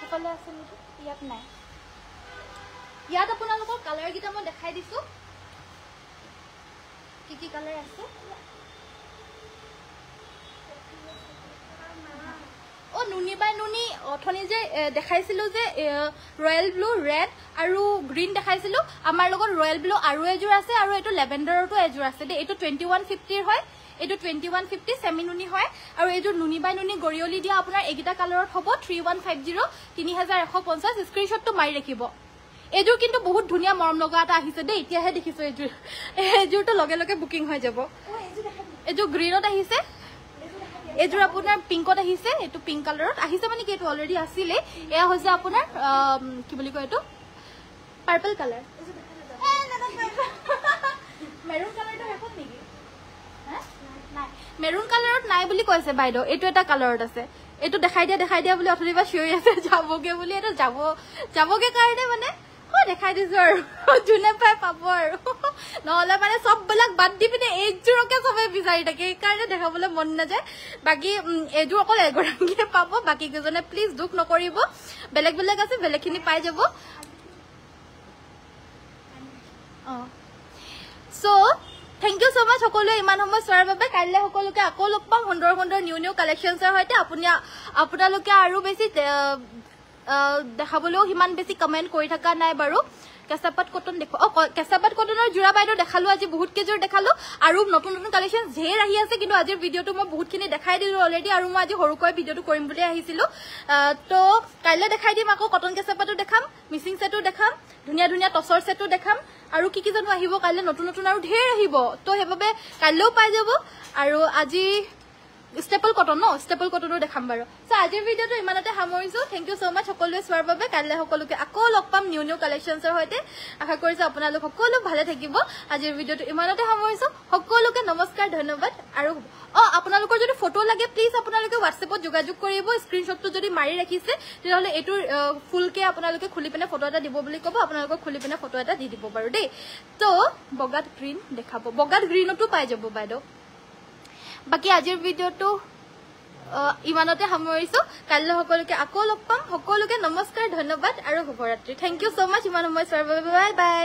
সকলে আছে নেকি ইয়াত নাই ইয়াত আপোনালোকৰ কালাৰ গিটা মই দেখাই দিছো কি কালাৰ আছে ও নুনি বাই নুনি অথনি যে দেখাইছিলো যে ৰয়েল ব্লু ৰেড আৰু গ্ৰীণ দেখাইছিলো আমাৰ লগত ৰয়েল ব্লু আৰু এজোৰ আছে আৰু এটো লেভেণ্ডাৰটো এজোৰ আছে দে এটো 2150 হয় এটো 2150 সেমিনুনি হয় আৰু এজোৰ নুনি বাই নুনি গৰিয়লি দিয়া আপোনাৰ এগিটা কালাৰত হ'ব 3150 3150 স্ক্ৰিনশ্বটটো মাৰি ৰাখিব এজোৰ কিন্তু বহুত ধুনিয়া মৰম লগা এটা আহিছে দে এতিয়াহে দেখিছো এজোৰটো লগে বুকিং হৈ যাব এজোৰ গ্ৰীণত আহিছে এজোৰ আপোনাৰ পিংকত আহিছে এটো পিংক কালাৰত আহিছে মানে কি এটো অলৰেডি আছিলে এয়া হৈছে আপোনাৰ কি বুলি কয় এটো পাৰ্পল কালাৰ মেৰুন কালাৰটো এখন নেকি নাই মেৰুন কালাৰত নাই বুলি কৈছে বাইদেউ এটো এটা কালাৰত আছে এটো দেখাই দিয়া বুলি অথনিবা চিঞৰি আছে যাবগে বুলি এটো যাবগে কাৰণে মানে দেখাই দিছো আৰু জুনে পাই পাব আৰু নহলে মানে সব বিলাক বাদ দি পিনে এজোৰকে সবে বিচাৰি থাকে এই কাৰণে দেখাবলৈ মন নাযায় বাকি এজোৰ অকল এগৰাকীয়ে পাব বাকি কেজনে প্লিজ দুখ নকৰিব বেলেগ আছে বেলেগখিনি পাই যাব সো থ্যাংক ইউ সো মাচ সকলোৱে ইমান সময় চোৱাৰ বাবে কাইলে সকলোকে আকৌ লগ পাম সুন্দৰ নিউ কালেকশনছৰ সৈতে আপোনালোকে আৰু বেছি দেখাবলৈও সিমান বেছি কমেণ্ট কৰি থকা নাই বাৰু কেঁচাপাত কটন দেখো কেঁচাপাত কটনৰ জোৰা বাইদেউ দেখালো আজি বহুত কেইযোৰ দেখালো আৰু নতুন নতুন কালেকশ্যন ঢেৰ আহি আছে কিন্তু আজিৰ ভিডিঅ'টো মই বহুতখিনি দেখাই দিলো অলৰেডি আৰু মই আজি সৰুকৈ ভিডিঅ'টো কৰিম বুলি আহিছিলো তো কাইলৈ দেখাই দিম আকৌ কটন কেঁচাপাতো দেখাম মিচিং সেটো দেখাম ধুনীয়া ধুনীয়া টচৰ সেটো দেখাম আৰু কি কি জানো আহিব কাইলৈ নতুন নতুন আৰু ঢেৰ আহিব তো সেইবাবে কাইলৈও পাই যাব আৰু আজি স্টেপল কটনো দেখাম বাৰু সো আজিৰ ভিডিঅ'টো ইমানতে সামৰিছো থ্যাংক ইউ সো মাচ সকলোৱে চোৱাৰ বাবে কাইলৈ সকলোকে আকৌ লগ পাম নিউ কালেকশ্যনছৰ সৈতে আশা কৰিছো আপোনালোক সকলো ভালে থাকিব আজিৰ ভিডিঅ'টো ইমানতে সামৰিছো সকলোকে নমস্কাৰ ধন্যবাদ আৰু আপোনালোকৰ যদি ফটো লাগে প্লিজ আপোনালোকে হোৱাটছএপত যোগাযোগ কৰিব স্ক্ৰীনশ্বটটো যদি মাৰি ৰাখিছে তেতিয়াহ'লে এইটো ফুলকে আপোনালোকে খুলি পিনে ফটো এটা দিব বুলি ক'ব আপোনালোকক খুলি পিনে ফটো এটা দি দিব বাৰু দেই তো বগাত গ্ৰীণ দেখাব বগাত গ্ৰীণতো পাই যাব বাইদেউ বাকি আজিৰ ভিডিঅ'টো ইমানতে সামৰিছো কাইলৈ সকলোকে আকৌ লগ পাম সকলোকে নমস্কাৰ ধন্যবাদ আৰু শুভৰাত্ৰি থ্যাংক ইউ সো মাচ ইমান সময় চোৱাৰ বাবে বাই বাই